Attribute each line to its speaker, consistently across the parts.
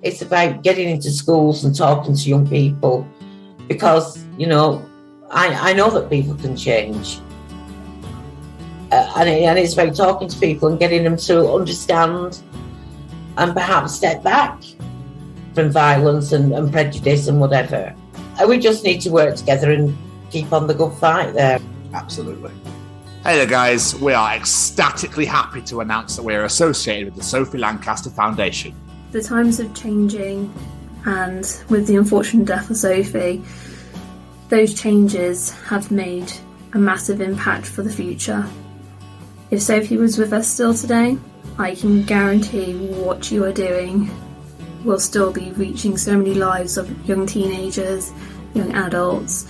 Speaker 1: It's about getting into schools and talking to young people because, you know, I know that people can change. And it's about talking to people and getting them to understand and perhaps step back from violence and prejudice and whatever. And we just need to work together and keep on the good fight there.
Speaker 2: Absolutely. Hey there, guys. We are ecstatically happy to announce that we are associated with the Sophie Lancaster Foundation.
Speaker 3: The times are changing, and with the unfortunate death of Sophie, those changes have made a massive impact for the future. If Sophie was with us still today, I can guarantee what you are doing will still be reaching so many lives of young teenagers, young adults,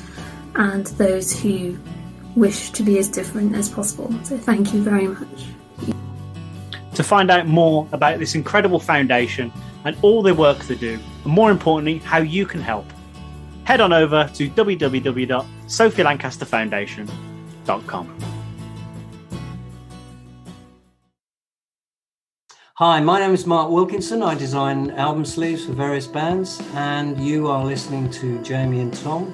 Speaker 3: and those who wish to be as different as possible. So thank you very much.
Speaker 4: To find out more about this incredible foundation and all the work they do, and more importantly, how you can help, head on over to www.sophielancasterfoundation.com.
Speaker 5: Hi, my name is Mark Wilkinson. I design album sleeves for various bands, and you are listening to Jamie and Tom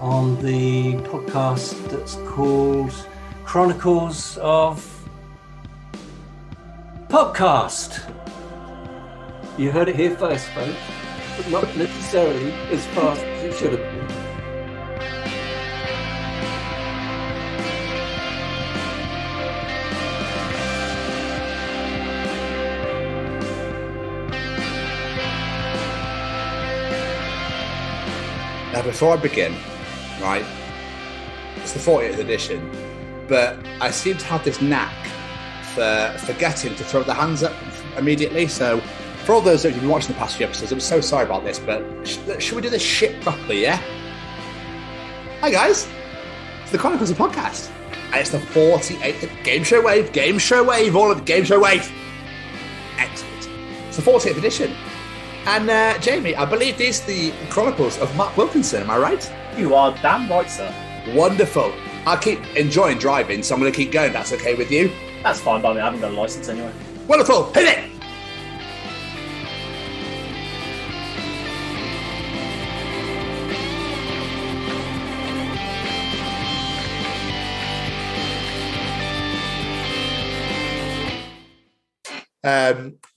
Speaker 5: on the podcast that's called Chronicles of Podcast. You heard it here first, folks, but not necessarily as fast as it should have been.
Speaker 2: Now, before I begin, right, it's the 40th edition, but I seem to have this knack for forgetting to throw the hands up immediately. So, for all those of you who've been watching the past few episodes, I'm so sorry about this, but should we do this shit properly, yeah? Hi, guys. It's the Chronicles of Podcast, and it's the 48th Game Show Wave, all of the Game Show Wave. Excellent. It's the 40th edition. And Jamie, I believe these are the Chronicles of Mark Wilkinson, am I right?
Speaker 4: You are damn right, sir.
Speaker 2: Wonderful. I keep enjoying driving, so I'm going to keep going. That's okay with you?
Speaker 4: That's fine by me. I haven't got a license anyway.
Speaker 2: Wonderful. Hit it!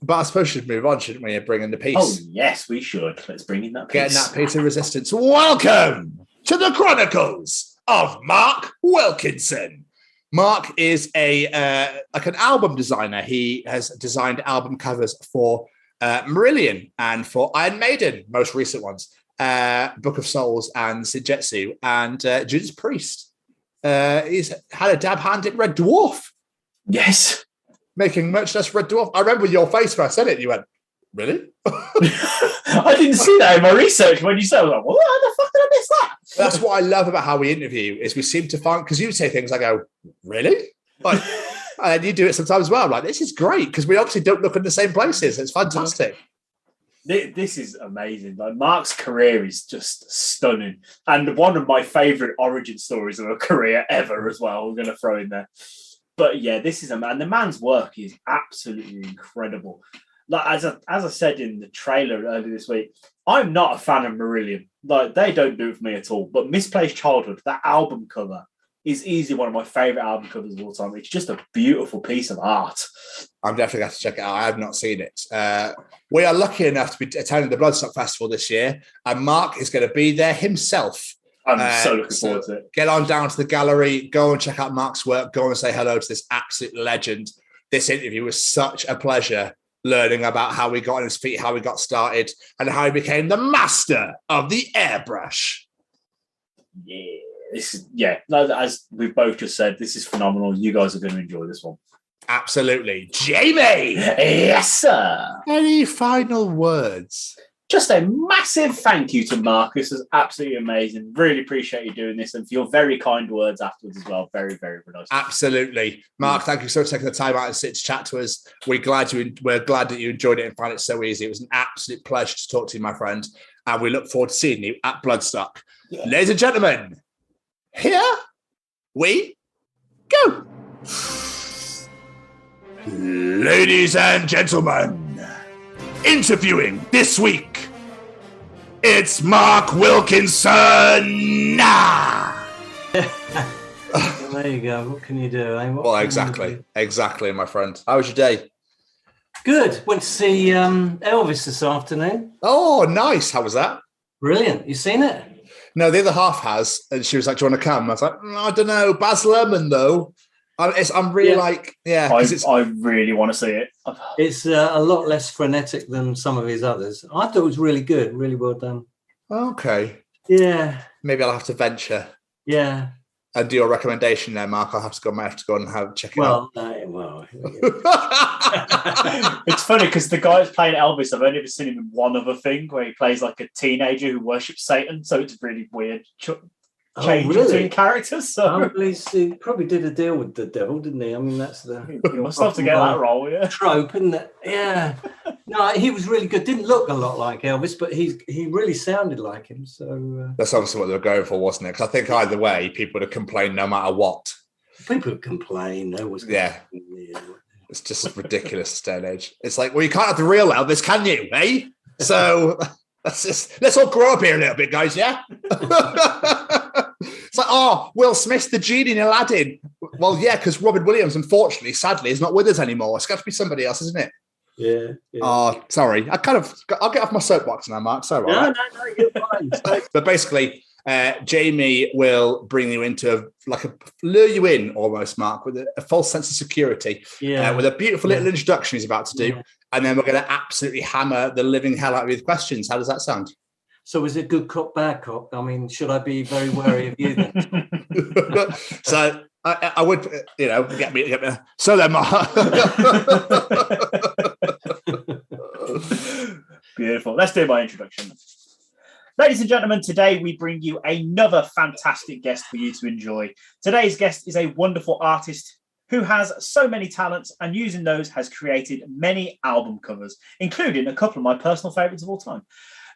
Speaker 2: But I suppose we should move on, shouldn't we, and bring in the piece?
Speaker 4: Oh, yes, we should. Let's bring in that piece.
Speaker 2: Getting that piece of resistance. Welcome to the Chronicles of Mark Wilkinson. Mark is an album designer. He has designed album covers for Marillion and for Iron Maiden, most recent ones, Book of Souls and Sijetsu, and Judas Priest. He's had a dab hand in Red Dwarf.
Speaker 4: Yes.
Speaker 2: Making merchandise Red Dwarf. I remember your face when I said it. You went, really?
Speaker 4: I didn't see that in my research when you said it. I was like, well, how the fuck did I miss that?
Speaker 2: That's what I love about how we interview is we seem to find, because you say things, I go, really? Like, and you do it sometimes as well. I'm like, this is great because we obviously don't look in the same places. It's fantastic.
Speaker 4: This is amazing. Like, Mark's career is just stunning. And one of my favourite origin stories of a career ever as well. We're going to throw in there. But yeah, this is a man. The man's work is absolutely incredible. Like as I said in the trailer earlier this week, I'm not a fan of Marillion. Like, they don't do it for me at all. But Misplaced Childhood, that album cover, is easily one of my favourite album covers of all time. It's just a beautiful piece of art.
Speaker 2: I'm definitely going to check it out. I have not seen it. We are lucky enough to be attending the Bloodstock Festival this year, and Mark is going to be there himself.
Speaker 4: I'm so looking forward to it.
Speaker 2: Get on down to the gallery, go and check out Mark's work, go and say hello to this absolute legend. This interview was such a pleasure, learning about how he got on his feet, how he got started, and how he became the master of the airbrush.
Speaker 4: Yeah, as we've both just said, this is phenomenal. You guys are going to enjoy this one.
Speaker 2: Absolutely. Jamie!
Speaker 4: Yes, sir.
Speaker 2: Any final words?
Speaker 4: Just a massive thank you to Mark. This was absolutely amazing. Really appreciate you doing this, and for your very kind words afterwards as well. Very, very, very nice.
Speaker 2: Absolutely. Mark, thank you so much for taking the time out and sit to chat to us. We're glad that you enjoyed it and found it so easy. It was an absolute pleasure to talk to you, my friend, and we look forward to seeing you at Bloodstock. Yeah. Ladies and gentlemen, here we go. Ladies and gentlemen, interviewing this week, it's Mark Wilkinson.
Speaker 5: Well, there you go. What can you do? Eh?
Speaker 2: Well, exactly, my friend. How was your day?
Speaker 5: Good. Went to see Elvis this afternoon.
Speaker 2: Oh, nice. How was that?
Speaker 5: Brilliant. You seen it?
Speaker 2: No, the other half has, and she was like, "Do you want to come?" I was like, "I don't know, Baz Luhrmann though." I'm really
Speaker 4: I really want to see it.
Speaker 5: It's a lot less frenetic than some of his others. I thought it was really good, really well done.
Speaker 2: Okay.
Speaker 5: Yeah.
Speaker 2: Maybe I'll have to venture.
Speaker 5: Yeah.
Speaker 2: And do your recommendation there, Mark. I have to go and check it out.
Speaker 4: It's funny because the guy who's playing Elvis, I've only ever seen him in one other thing where he plays like a teenager who worships Satan. So it's really weird. Change between characters. So
Speaker 5: he probably did a deal with the devil, didn't he? I mean, that's the
Speaker 4: you must have to get that role, yeah.
Speaker 5: Trope, isn't it? Yeah. No, he was really good. Didn't look a lot like Elvis, but he really sounded like him. So
Speaker 2: that's obviously what they were going for, wasn't it? Because I think either way, people would have complained no matter what.
Speaker 5: People would complain. No one's
Speaker 2: It's just ridiculous this day and age. It's like, well, you can't have the real Elvis, can you? Eh? So let's all grow up here a little bit, guys. Yeah. It's like, oh, Will Smith's the genie in Aladdin. Well, yeah, because Robin Williams, unfortunately, sadly, is not with us anymore. It's got to be somebody else, isn't it?
Speaker 5: Yeah.
Speaker 2: Oh, sorry. I'll get off my soapbox now, Mark. Sorry.
Speaker 5: No, you're fine.
Speaker 2: But basically, Jamie will bring you into lure you in almost, Mark, with a false sense of security.
Speaker 5: Yeah.
Speaker 2: With a beautiful little introduction he's about to do. Yeah. And then we're going to absolutely hammer the living hell out of you with questions. How does that sound?
Speaker 5: So is it good cop, bad cop? I mean, should I be very wary of you then?
Speaker 2: So I would, get me. So then, Mark.
Speaker 4: Beautiful. Let's do my introduction. Ladies and gentlemen, today we bring you another fantastic guest for you to enjoy. Today's guest is a wonderful artist who has so many talents, and using those has created many album covers, including a couple of my personal favourites of all time,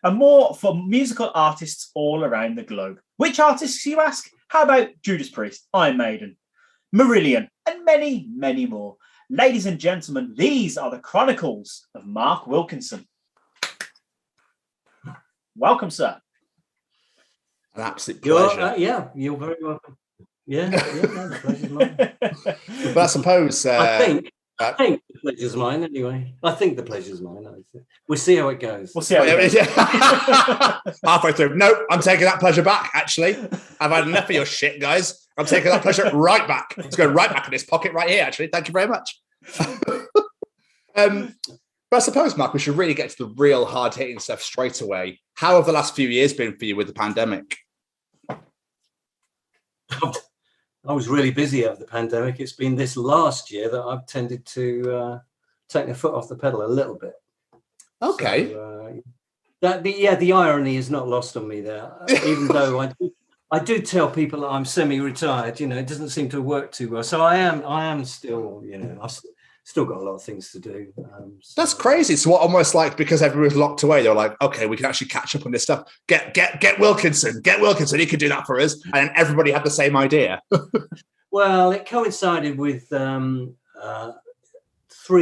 Speaker 4: and more for musical artists all around the globe. Which artists, you ask? How about Judas Priest, Iron Maiden, Marillion, and many, many more. Ladies and gentlemen, these are the Chronicles of Mark Wilkinson. Welcome, sir.
Speaker 2: An absolute pleasure.
Speaker 5: You're very welcome. Yeah, the pleasure's mine.
Speaker 2: But I suppose...
Speaker 5: I think the pleasure's mine anyway. I think the pleasure's mine. We'll see how it goes.
Speaker 2: Halfway through. No, I'm taking that pleasure back, actually. I've had enough of your shit, guys. I'm taking that pleasure right back. It's going right back in this pocket right here, actually. Thank you very much. But I suppose, Mark, we should really get to the real hard-hitting stuff straight away. How have the last few years been for you with the pandemic?
Speaker 5: I was really busy over the pandemic. It's been this last year that I've tended to take my foot off the pedal a little bit.
Speaker 2: Okay.
Speaker 5: So, the irony is not lost on me there. Even though I do tell people that I'm semi-retired, it doesn't seem to work too well. So I am still, I've still got a lot of things to do.
Speaker 2: That's crazy. So what, almost like because everyone's locked away, they're like, okay, we can actually catch up on this stuff. Get Wilkinson. He could do that for us. And everybody had the same idea.
Speaker 5: Well, it coincided with 3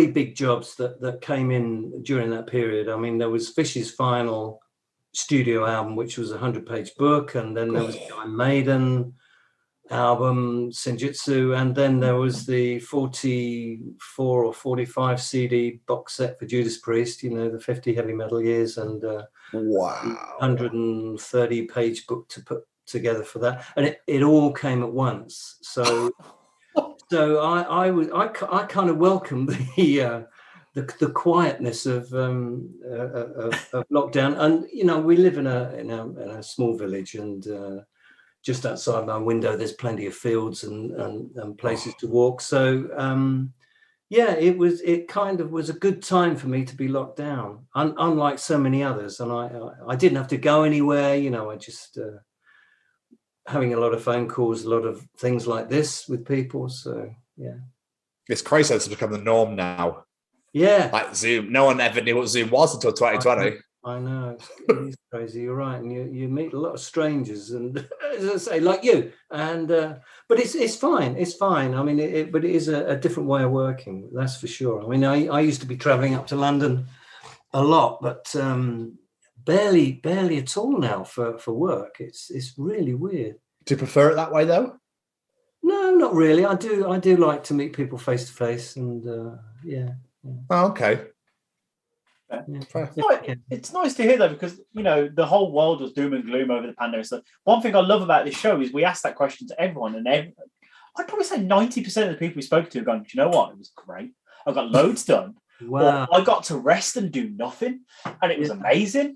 Speaker 5: big jobs that came in during that period. I mean, there was Fish's final studio album, which was a 100-page book, and then there was Iron Maiden album, Senjutsu, and then there was the 44 or 45 CD box set for Judas Priest, the 50 heavy metal years, and 130-page book to put together for that, and it all came at once. So I kind of welcomed the quietness of lockdown, and we live in a small village, and just outside my window there's plenty of fields and places to walk. So it kind of was a good time for me to be locked down, unlike so many others, and I didn't have to go anywhere. I just having a lot of phone calls, a lot of things like this with people. So
Speaker 2: it's crazy. It's become the norm now.
Speaker 5: Yeah,
Speaker 2: like Zoom. No one ever knew what Zoom was until 2020.
Speaker 5: I know. It is crazy. You're right, and you meet a lot of strangers, and as I say, like you. And but it's fine. It's fine. I mean, but it is a different way of working. That's for sure. I mean, I used to be travelling up to London a lot, but barely at all now for work. It's really weird.
Speaker 2: Do you prefer it that way though?
Speaker 5: No, not really. I do like to meet people face to face, and yeah.
Speaker 2: Oh, okay.
Speaker 5: Yeah.
Speaker 4: It's nice to hear though, because the whole world was doom and gloom over the pandemic. So one thing I love about this show is we ask that question to everyone, and I'd probably say 90% of the people we spoke to have gone, do you know what? It was great. I got loads done.
Speaker 5: Wow.
Speaker 4: I got to rest and do nothing, and it was amazing.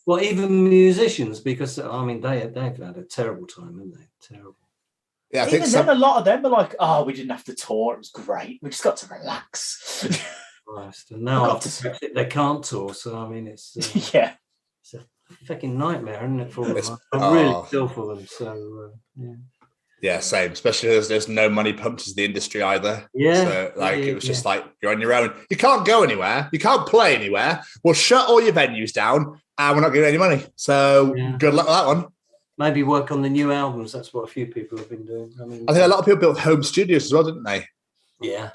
Speaker 5: Well, even musicians, because I mean they've had a terrible time, haven't they? Terrible.
Speaker 2: Yeah, I
Speaker 4: even
Speaker 2: think
Speaker 4: then, a lot of them are like, "Oh, we didn't have to tour. It was great. We just got to relax."
Speaker 5: Christ. And now after Brexit, they can't tour, so I mean it's
Speaker 4: it's
Speaker 5: a fucking nightmare, isn't it? For them? I really feel for them. So yeah.
Speaker 2: Yeah, same. Especially there's no money pumped into the industry either.
Speaker 5: Yeah.
Speaker 2: So it was just like you're on your own. You can't go anywhere. You can't play anywhere. We'll shut all your venues down, and we're not getting any money. So good luck with that one.
Speaker 5: Maybe work on the new albums. That's what a few people have been doing. I mean,
Speaker 2: I think a lot of people built home studios as well, didn't they?
Speaker 5: Yeah.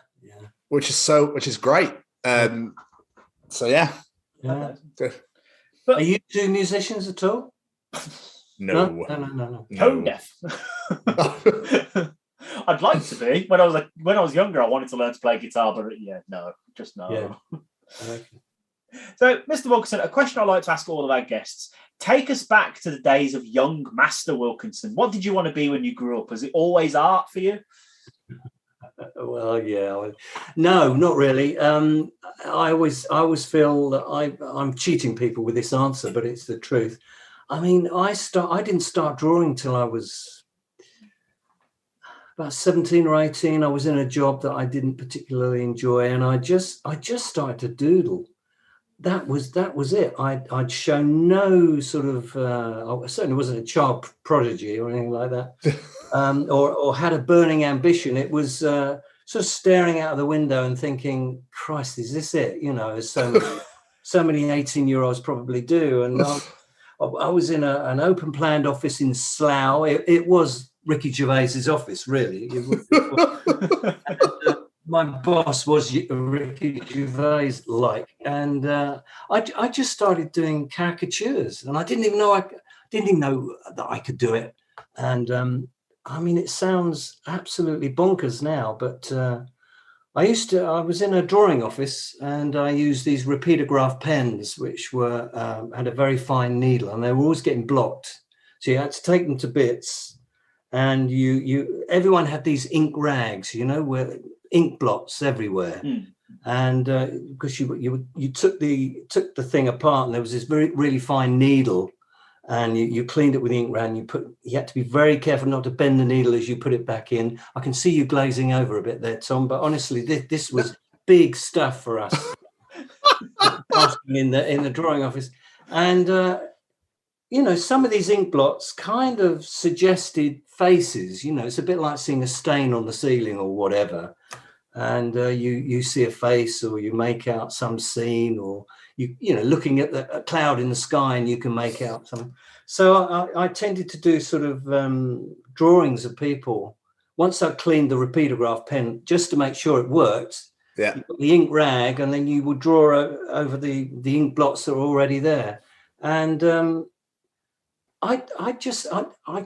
Speaker 2: Which is great. So yeah.
Speaker 5: Good. But are you two musicians at all?
Speaker 2: No.
Speaker 4: Tone deaf. I'd like to be. When I was younger, I wanted to learn to play guitar, but no.
Speaker 5: Yeah.
Speaker 4: Okay. So, Mr. Wilkinson, a question I like to ask all of our guests. Take us back to the days of young Master Wilkinson. What did you want to be when you grew up? Was it always art for you?
Speaker 5: Well, yeah. No, not really. I always feel that I'm cheating people with this answer, but it's the truth. I mean, I didn't start drawing till I was about 17 or 18. I was in a job that I didn't particularly enjoy, and I just started to doodle. That was it. I'd shown no sort of. I certainly wasn't a child prodigy or anything like that, or had a burning ambition. It was sort of staring out of the window and thinking, "Christ, is this it?" As so many 18-year-olds probably do, and. I was in an open planned office in Slough. It was Ricky Gervais's office, really. My boss was Ricky Gervais, and I just started doing caricatures, and I didn't even know that I could do it. And I mean, it sounds absolutely bonkers now, but I was in a drawing office, and I used these repeatograph pens, which were had a very fine needle, and they were always getting blocked. So you had to take them to bits, and everyone had these ink rags, where ink blots everywhere, and because you took the thing apart, and there was this really fine needle, and you cleaned it with the ink rag. You had to be very careful not to bend the needle as you put it back in. I can see you glazing over a bit there, Tom, but honestly, this was big stuff for us in the drawing office. And some of these ink blots kind of suggested faces. It's a bit like seeing a stain on the ceiling or whatever, and you see a face, or you make out some scene, or looking at a cloud in the sky, and you can make out something. So I tended to do sort of drawings of people. Once I cleaned the repeatograph pen, just to make sure it worked, you put the ink rag, and then you would draw over the ink blots that were already there. And I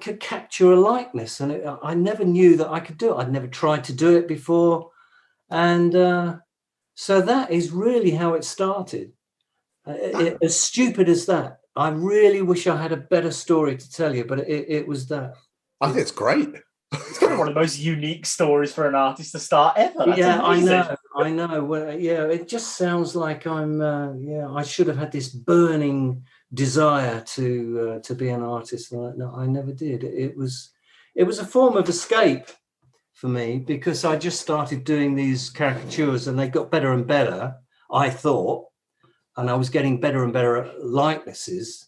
Speaker 5: could capture a likeness, and I never knew that I could do it. I'd never tried to do it before. And so that is really how it started. As stupid as that. I really wish I had a better story to tell you, but it was that.
Speaker 2: I think it's great.
Speaker 4: It's kind of one of the most unique stories for an artist to start ever. That's
Speaker 5: amazing. I know. Well, it just sounds like I should have had this burning desire to be an artist. No, I never did. It was a form of escape for me, because I just started doing these caricatures, and they got better and better, I thought. And I was getting better and better likenesses.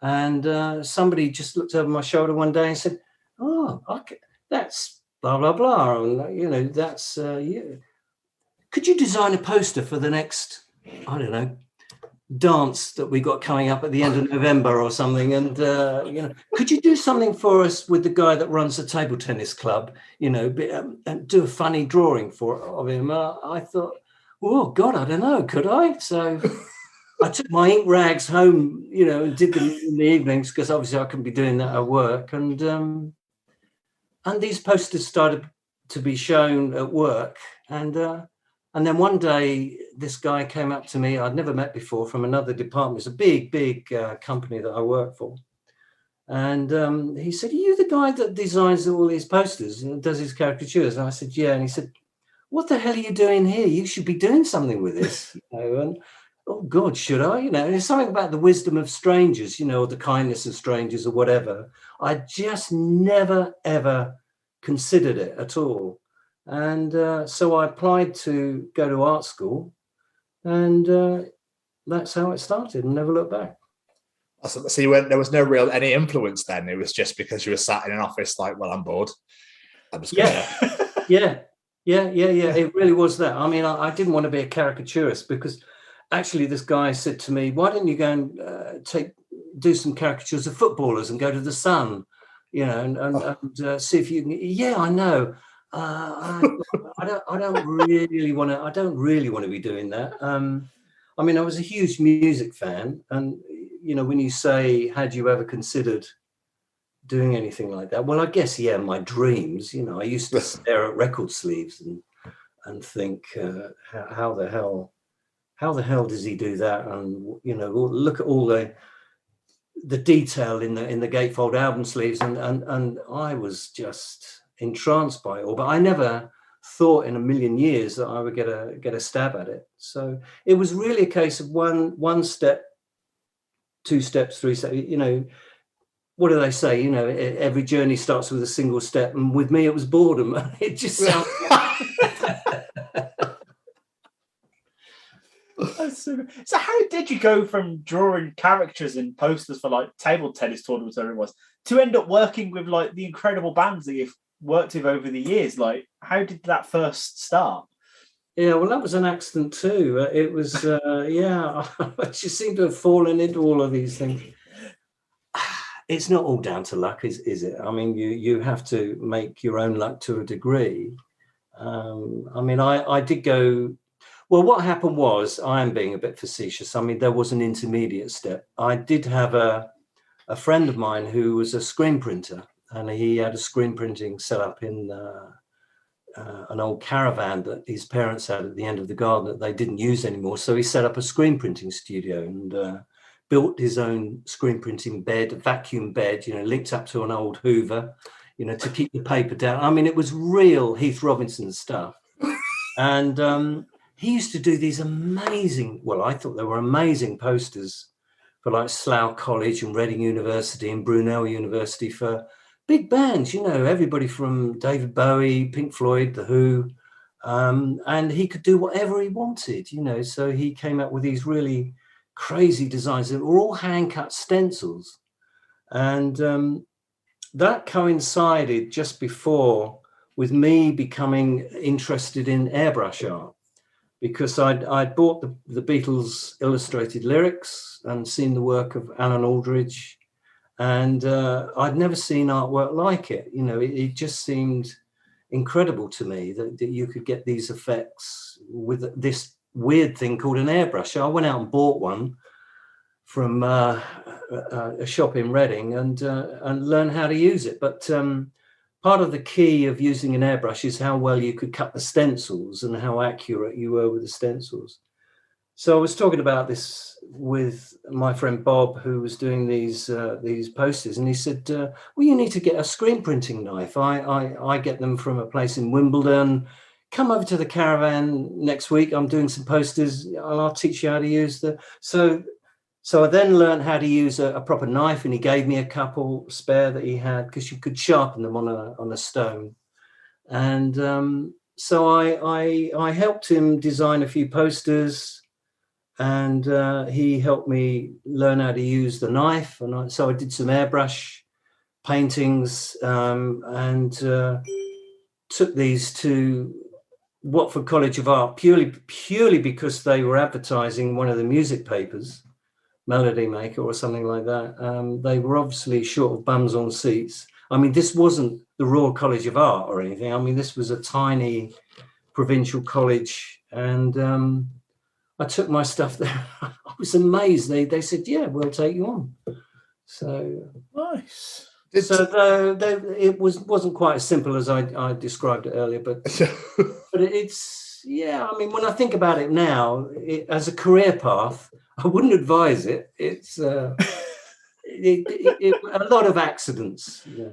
Speaker 5: And somebody just looked over my shoulder one day and said, "Oh, okay, that's blah, blah, blah. And, that's you. Could you design a poster for the next, I don't know, dance that we got coming up at the end of November or something? And, could you do something for us with the guy that runs the table tennis club, and do a funny drawing of him?" I thought, oh, God, I don't know, could I? So... I took my ink rags home, and did them in the evenings because obviously I couldn't be doing that at work. And these posters started to be shown at work. And then one day, this guy came up to me I'd never met before from another department. It's a big company that I work for. And he said, "Are you the guy that designs all these posters and does his caricatures?" And I said, "Yeah." And he said, "What the hell are you doing here? You should be doing something with this." And oh God, should I? There's something about the wisdom of strangers, or the kindness of strangers or whatever. I just never, ever considered it at all. And so I applied to go to art school, and that's how it started, and never looked back.
Speaker 2: So there was no real any influence then. It was just because you were sat in an office like, well, I'm bored. I'm just
Speaker 5: Yeah. It really was that. I mean, I didn't want to be a caricaturist because actually this guy said to me, "Why don't you go and do some caricatures of footballers and go to the Sun, and see if you can." Yeah, I know. I don't really want to be doing that. I mean, I was a huge music fan, and when you say, "Had you ever considered doing anything like that?" Well, I guess, my dreams. I used to stare at record sleeves and think, how the hell does he do that? And look at all the detail in the gatefold album sleeves, and I was just entranced by it all. But I never thought in a million years that I would get a stab at it. So it was really a case of one step, 2 steps, 3 steps. What do they say? Every journey starts with a single step, and with me it was boredom. It just sounds
Speaker 4: So how did you go from drawing caricatures and posters for like table tennis tournaments, whatever it was, to end up working with like the incredible bands that you've worked with over the years? Like, how did that first start?
Speaker 5: Yeah, well, that was an accident too. It was, I just seem to have fallen into all of these things. It's not all down to luck, is it? I mean, you have to make your own luck to a degree. I mean, I did go. Well, what happened was, I am being a bit facetious. I mean, there was an intermediate step. I did have a friend of mine who was a screen printer, and he had a screen printing set up in an old caravan that his parents had at the end of the garden that they didn't use anymore. So he set up a screen printing studio and built his own screen printing bed, vacuum bed, linked up to an old Hoover, to keep the paper down. I mean, it was real Heath Robinson stuff. And he used to do these amazing, well, I thought they were amazing posters for like Slough College and Reading University and Brunel University for big bands, everybody from David Bowie, Pink Floyd, The Who, and he could do whatever he wanted, so he came up with these really crazy designs that were all hand-cut stencils. And that coincided just before with me becoming interested in airbrush art, because I'd bought the Beatles illustrated lyrics and seen the work of Alan Aldridge, and I'd never seen artwork like it. It just seemed incredible to me that you could get these effects with this weird thing called an airbrush. I went out and bought one from a shop in Reading and learned how to use it. But part of the key of using an airbrush is how well you could cut the stencils and how accurate you were with the stencils. So I was talking about this with my friend Bob, who was doing these posters, and he said, well, you need to get a screen printing knife. I get them from a place in Wimbledon. Come over to the caravan next week. I'm doing some posters. I'll teach you how to use So I then learned how to use a proper knife, and he gave me a couple spare that he had because you could sharpen them on a stone. And so I helped him design a few posters, and he helped me learn how to use the knife. And so I did some airbrush paintings and took these to Watford College of Art purely because they were advertising one of the music papers, Melody Maker or something like that. They were obviously short of bums on seats. I mean, this wasn't the Royal College of Art or anything. I mean, this was a tiny provincial college, and I took my stuff there. was amazed. They said, "Yeah, we'll take you on." So
Speaker 4: Nice.
Speaker 5: it wasn't quite as simple as I described it earlier, but it's I mean, when I think about it now, as a career path, I wouldn't advise it. It's a lot of accidents. Yeah.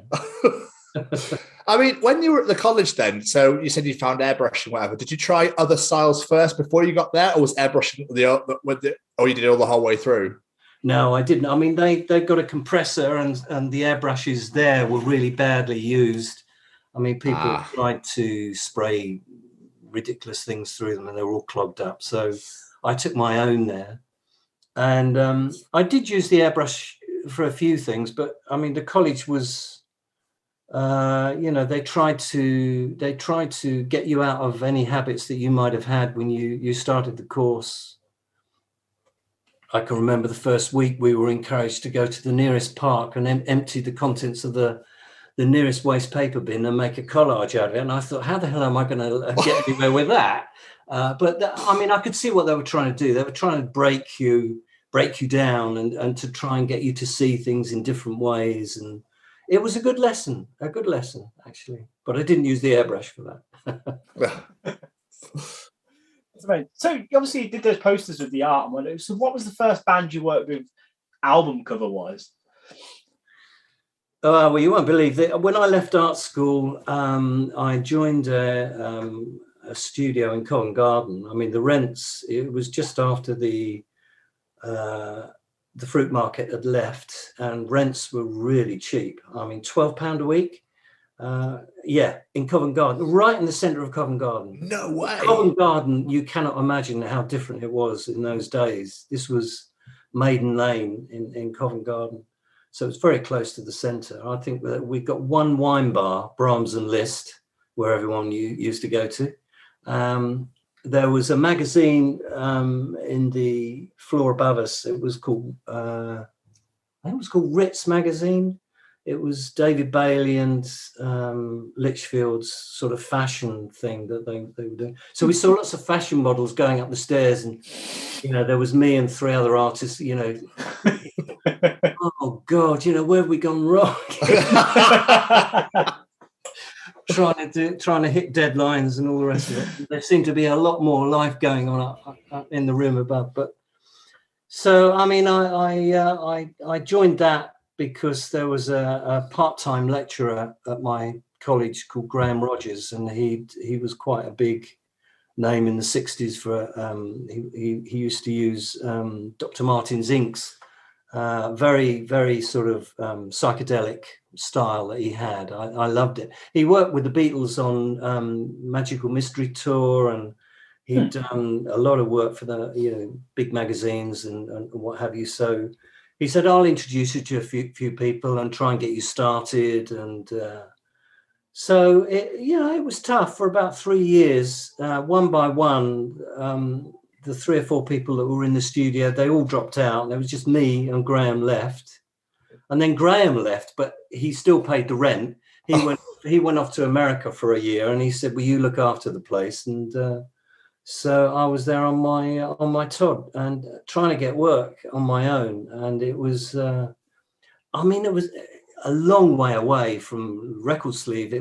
Speaker 2: I mean, when you were at the college then, so you said you found airbrushing, whatever. Did you try other styles first before you got there, or was airbrushing or you did it all the whole way through?
Speaker 5: No, I didn't. I mean, they got a compressor, and the airbrushes there were really badly used. I mean, people tried to spray ridiculous things through them, and they were all clogged up. So I took my own there, and I did use the airbrush for a few things. But I mean, the college was, they tried to get you out of any habits that you might have had when you started the course. I can remember the first week we were encouraged to go to the nearest park and empty the contents of the nearest waste paper bin and make a collage out of it. And I thought, how the hell am I going to get anywhere with that? I mean, I could see what they were trying to do. They were trying to break you down and to try and get you to see things in different ways. And it was a good lesson, actually. But I didn't use the airbrush for that.
Speaker 4: So obviously you did those posters with the art. So what was the first band you worked with album cover wise?
Speaker 5: Well, you won't believe that when I left art school, I joined a studio in Covent Garden. I mean, the rents, it was just after the fruit market had left, and rents were really cheap. I mean, £12 a week. In Covent Garden, right in the centre of Covent Garden.
Speaker 2: No way.
Speaker 5: Covent Garden, you cannot imagine how different it was in those days. This was Maiden Lane in Covent Garden. So it's very close to the centre. I think that we've got one wine bar, Brahms and Liszt, where everyone used to go to. There was a magazine in the floor above us. It was called, I think it was called Ritz Magazine. It was David Bailey and Litchfield's sort of fashion thing that they were doing. So we saw lots of fashion models going up the stairs, and there was me and three other artists. Oh God, where have we gone wrong? trying to hit deadlines and all the rest of it. There seemed to be a lot more life going on up in the room above. But so I mean, I joined that because there was a part-time lecturer at my college called Graham Rogers, and he was quite a big name in the 60s for he used to use Dr. Martin's inks, very, very sort of psychedelic style that he had. I loved it. He worked with the Beatles on Magical Mystery Tour, and he'd done a lot of work for the big magazines and what have you. So he said, I'll introduce you to a few people and try and get you started. And so, it was tough for about 3 years. One by one, the 3 or 4 people that were in the studio, they all dropped out. There was just me and Graham left. And then Graham left, but he still paid the rent. He went off to America for a year, and he said, will you look after the place? And so I was there on my Todd and trying to get work on my own. And it was, it was a long way away from Record Sleeve.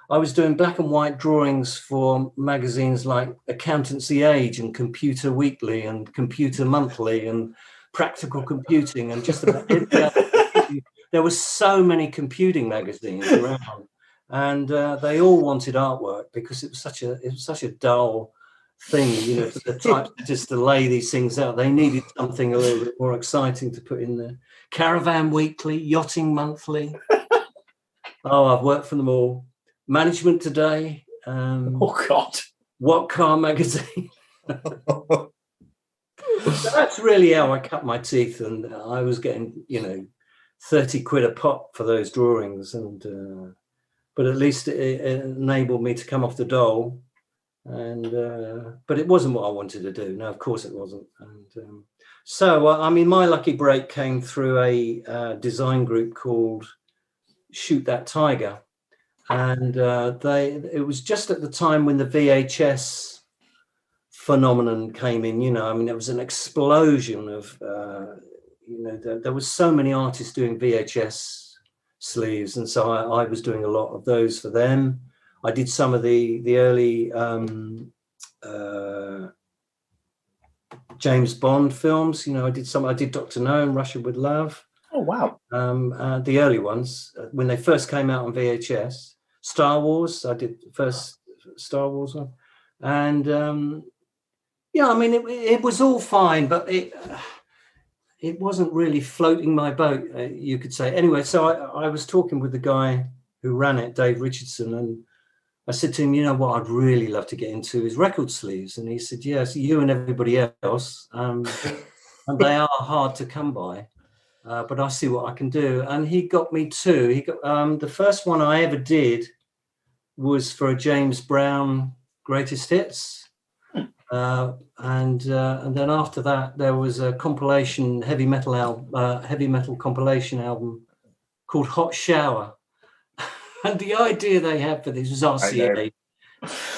Speaker 5: I was doing black and white drawings for magazines like Accountancy Age and Computer Weekly and Computer Monthly and Practical Computing and just about every other. There were so many computing magazines around, and they all wanted artwork because it was such a dull thing, for the typesetters to lay these things out. They needed something a little bit more exciting to put in there. Caravan Weekly, Yachting Monthly. I've worked for them all. Management Today.
Speaker 4: Oh God.
Speaker 5: What Car Magazine. So that's really how I cut my teeth, and I was getting 30 quid a pop for those drawings, and but at least it enabled me to come off the dole. And but it wasn't what I wanted to do. No, of course it wasn't. And so my lucky break came through a design group called Shoot That Tiger, and it was just at the time when the VHS phenomenon came in. I mean, there was an explosion of, there was so many artists doing VHS sleeves, and so I was doing a lot of those for them. I did some of the early James Bond films. I did Dr. No and Russia with Love.
Speaker 4: Oh, wow.
Speaker 5: The early ones, when they first came out on VHS. Star Wars, I did the first Star Wars one. And I mean, it was all fine, but it wasn't really floating my boat, you could say. Anyway, so I was talking with the guy who ran it, Dave Richardson, and I said to him, what I'd really love to get into is record sleeves. And he said, yes, you and everybody else. And they are hard to come by. But I see what I can do. And he got me two. He got the first one I ever did was for a James Brown Greatest Hits. And then after that, there was a compilation heavy metal compilation album called Hot Shower. And the idea they had for this was RCA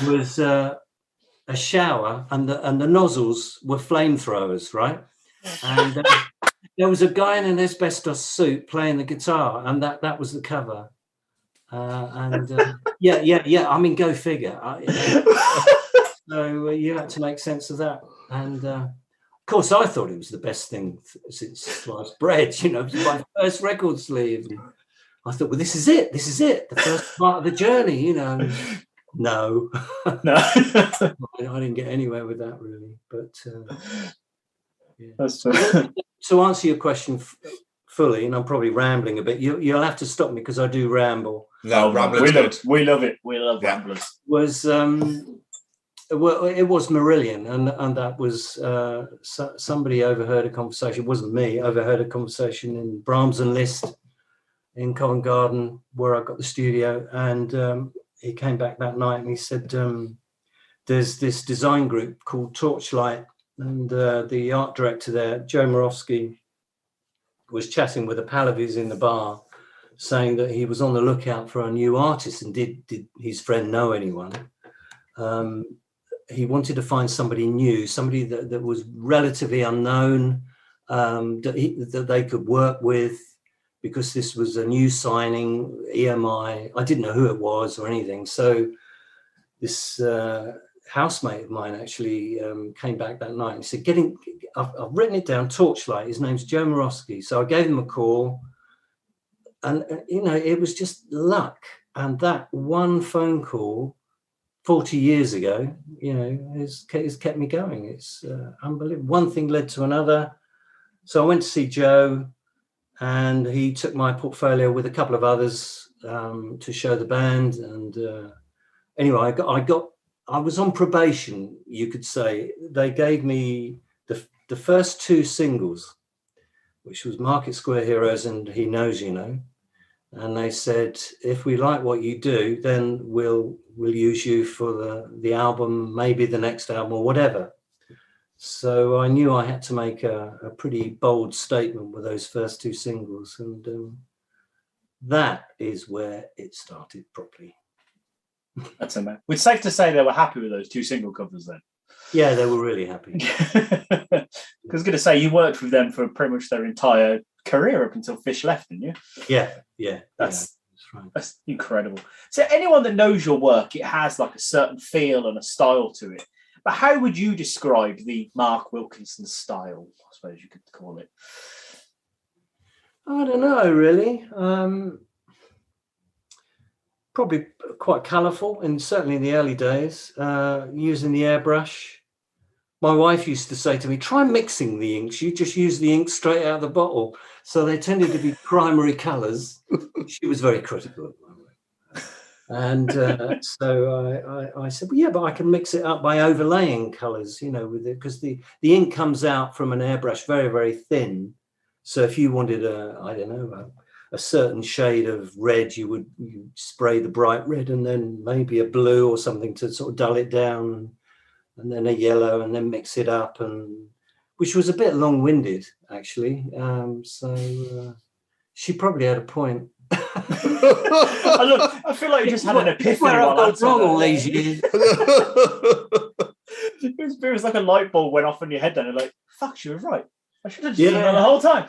Speaker 5: was a shower, and the nozzles were flamethrowers, right? And there was a guy in an asbestos suit playing the guitar, and that was the cover. Yeah. I mean, go figure. So you had to make sense of that, and of course, I thought it was the best thing since sliced bread. It was my first record sleeve. And I thought, well, this is it, the first part of the journey. No, I didn't get anywhere with that really. But yeah.
Speaker 4: That's
Speaker 5: to answer your question fully, and I'm probably rambling a bit. You'll have to stop me because I do ramble.
Speaker 2: No, rambling's good.
Speaker 4: We love it. We love ramblers.
Speaker 5: It was Marillion, and that was somebody overheard a conversation. It wasn't me. Overheard a conversation in Brahms and Liszt in Covent Garden, where I got the studio, and he came back that night and he said, "There's this design group called Torchlight." And the art director there, Joe Moravsky, was chatting with a pal of his in the bar, saying that he was on the lookout for a new artist. And did his friend know anyone? He wanted to find somebody new, somebody that was relatively unknown, that they could work with, because this was a new signing, EMI. I didn't know who it was or anything. So this housemate of mine actually came back that night and said, I've written it down, Torchlight. His name's Joe Moravsky. So I gave him a call, and it was just luck. And that one phone call 40 years ago, has kept me going. It's unbelievable. One thing led to another. So I went to see Joe, and he took my portfolio with a couple of others to show the band. And anyway, I was on probation, you could say. They gave me the first two singles, which was Market Square Heroes and He Knows You Know. And they said, if we like what you do, then we'll use you for the album, maybe the next album or whatever. So I knew I had to make a pretty bold statement with those first two singles. And that is where it started properly.
Speaker 4: That's amazing. It's safe to say they were happy with those two single covers then.
Speaker 5: Yeah, they were really happy.
Speaker 4: I was going to say, you worked with them for pretty much their entire career up until Fish left, didn't you?
Speaker 5: Yeah.
Speaker 4: That's
Speaker 5: right.
Speaker 4: That's incredible. So anyone that knows your work, it has like a certain feel and a style to it. But how would you describe the Mark Wilkinson style, I suppose you could call it?
Speaker 5: I don't know, really. Probably quite colourful, and certainly in the early days, using the airbrush. My wife used to say to me, try mixing the inks. You just use the ink straight out of the bottle. So they tended to be primary colours. She was very critical of my work. And so I said, well, yeah, but I can mix it up by overlaying colours, with it, because the ink comes out from an airbrush very, very thin. So if you wanted a certain shade of red, you spray the bright red and then maybe a blue or something to sort of dull it down, and then a yellow, and then mix it up, and which was a bit long-winded actually. So she probably had a point.
Speaker 4: I feel like you just had an epiphany.
Speaker 5: Where I've gone wrong all these years.
Speaker 4: It was like a light bulb went off in your head. Then, like, fuck, you were right. I should have just done that the whole time.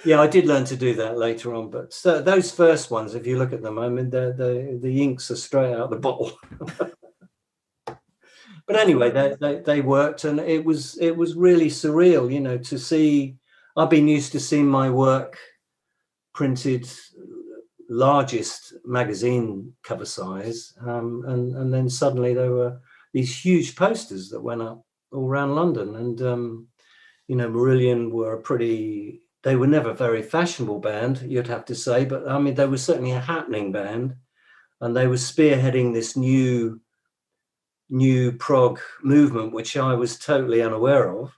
Speaker 5: Yeah, I did learn to do that later on, but those first ones, if you look at them, I mean, the inks are straight out the bottle. But anyway, they worked, and it was really surreal, you know, to see. I've been used to seeing my work printed largest magazine cover size, and then suddenly there were these huge posters that went up all around London, and you know, Marillion were they were never a very fashionable band, you'd have to say, but I mean, they were certainly a happening band, and they were spearheading this new prog movement, which I was totally unaware of.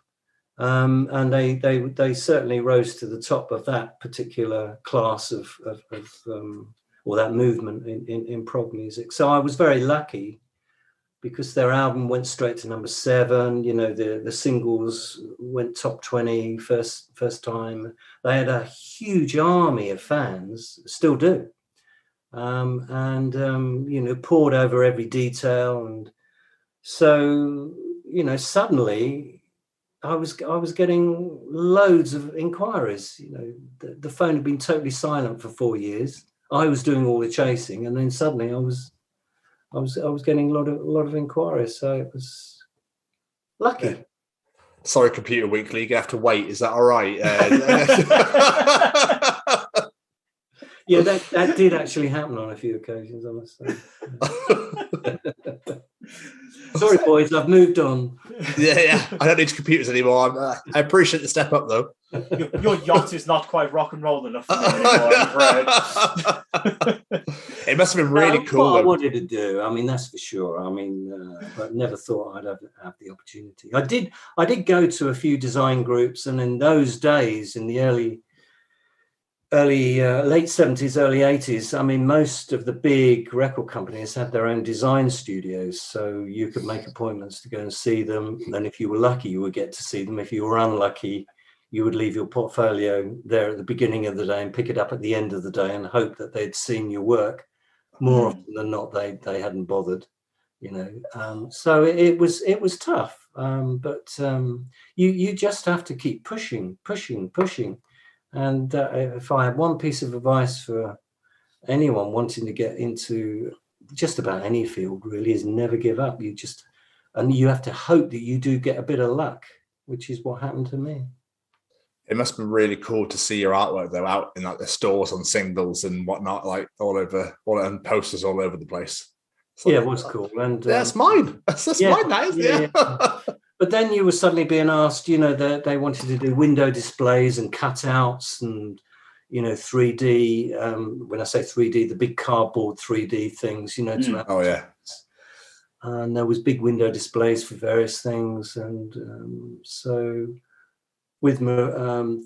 Speaker 5: And they certainly rose to the top of that particular class of or that movement in prog music. So I was very lucky, because their album went straight to number 7. You know, the singles went top 20 first time. They had a huge army of fans, still do, and you know, poured over every detail. And so, you know, suddenly I was getting loads of inquiries. You know, the phone had been totally silent for 4 years. I was doing all the chasing, and then suddenly I was getting a lot of inquiries, so it was lucky.
Speaker 2: Yeah. Sorry, Computer Weekly, you have to wait. Is that all right?
Speaker 5: Yeah, that did actually happen on a few occasions, I must say. Sorry, boys, I've moved on.
Speaker 2: Yeah, I don't need computers anymore. I appreciate the step up, though.
Speaker 4: Your yacht is not quite rock and roll enough for me anymore, I'm afraid.
Speaker 2: It must have been really cool.
Speaker 5: What I wanted to do, I mean, that's for sure. I mean, I never thought I'd have the opportunity. I did go to a few design groups, and in those days, in the late 70s, early 80s, I mean, most of the big record companies had their own design studios, so you could make appointments to go and see them. And if you were lucky, you would get to see them. If you were unlucky, you would leave your portfolio there at the beginning of the day and pick it up at the end of the day and hope that they'd seen your work. More often than not, they hadn't bothered, you know. So it was tough, but you just have to keep pushing. And if I had one piece of advice for anyone wanting to get into just about any field, really, is never give up. And you have to hope that you do get a bit of luck, which is what happened to me.
Speaker 2: It must be really cool to see your artwork, though, out in like the stores on singles and whatnot, like all and posters all over the place. So,
Speaker 5: yeah, it was cool. And
Speaker 2: that's mine. That's mine, that is. Yeah.
Speaker 5: But then you were suddenly being asked, you know, that they wanted to do window displays and cutouts and, you know, 3D. When I say 3D, the big cardboard 3D things, you know.
Speaker 2: Oh, yeah.
Speaker 5: And there was big window displays for various things. And so with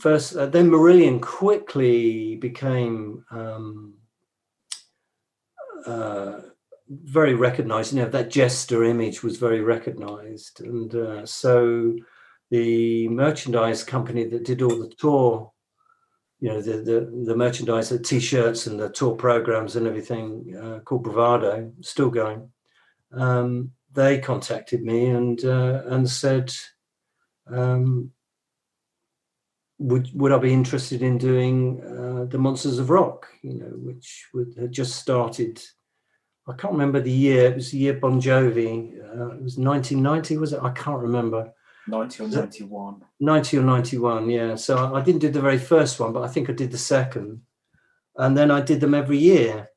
Speaker 5: first, then Marillion quickly became very recognized. You know, that jester image was very recognized, and so the merchandise company that did all the tour, you know, the merchandise, the t-shirts and the tour programs and everything, called Bravado, still going, they contacted me and said, would I be interested in doing the Monsters of Rock, you know, which had just started. I can't remember the year. It was the year Bon Jovi. It was 1990, was it? I can't remember.
Speaker 4: 90 or 91.
Speaker 5: 90 or 91, yeah. So I didn't do the very first one, but I think I did the second. And then I did them every year.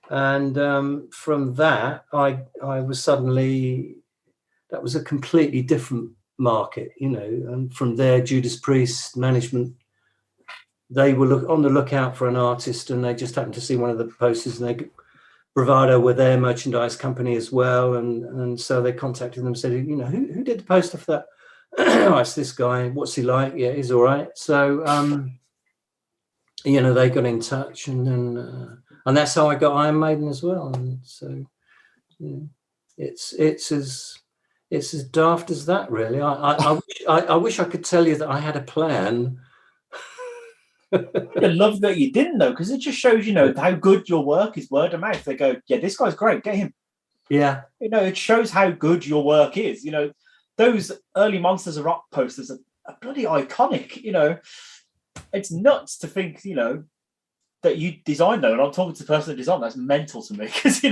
Speaker 5: And from that, I was suddenly, that was a completely different market, you know. And from there, Judas Priest management, they were on the lookout for an artist, and they just happened to see one of the posters, and Bravado were their merchandise company as well, and so they contacted them and said, you know, who did the poster for that? Oh, it's this guy. What's he like? Yeah, he's all right. So, you know, they got in touch, and then and that's how I got Iron Maiden as well. And so, you know, it's as daft as that, really. I wish I could tell you that I had a plan.
Speaker 4: I love that you didn't, though, because it just shows, you know, how good your work is word of mouth. They go, yeah, this guy's great, get him.
Speaker 5: Yeah.
Speaker 4: It shows how good your work is. Those early Monsters of Rock posters are bloody iconic. It's nuts to think, that you designed them. And I'm talking to the person that designed that's mental to me. Because,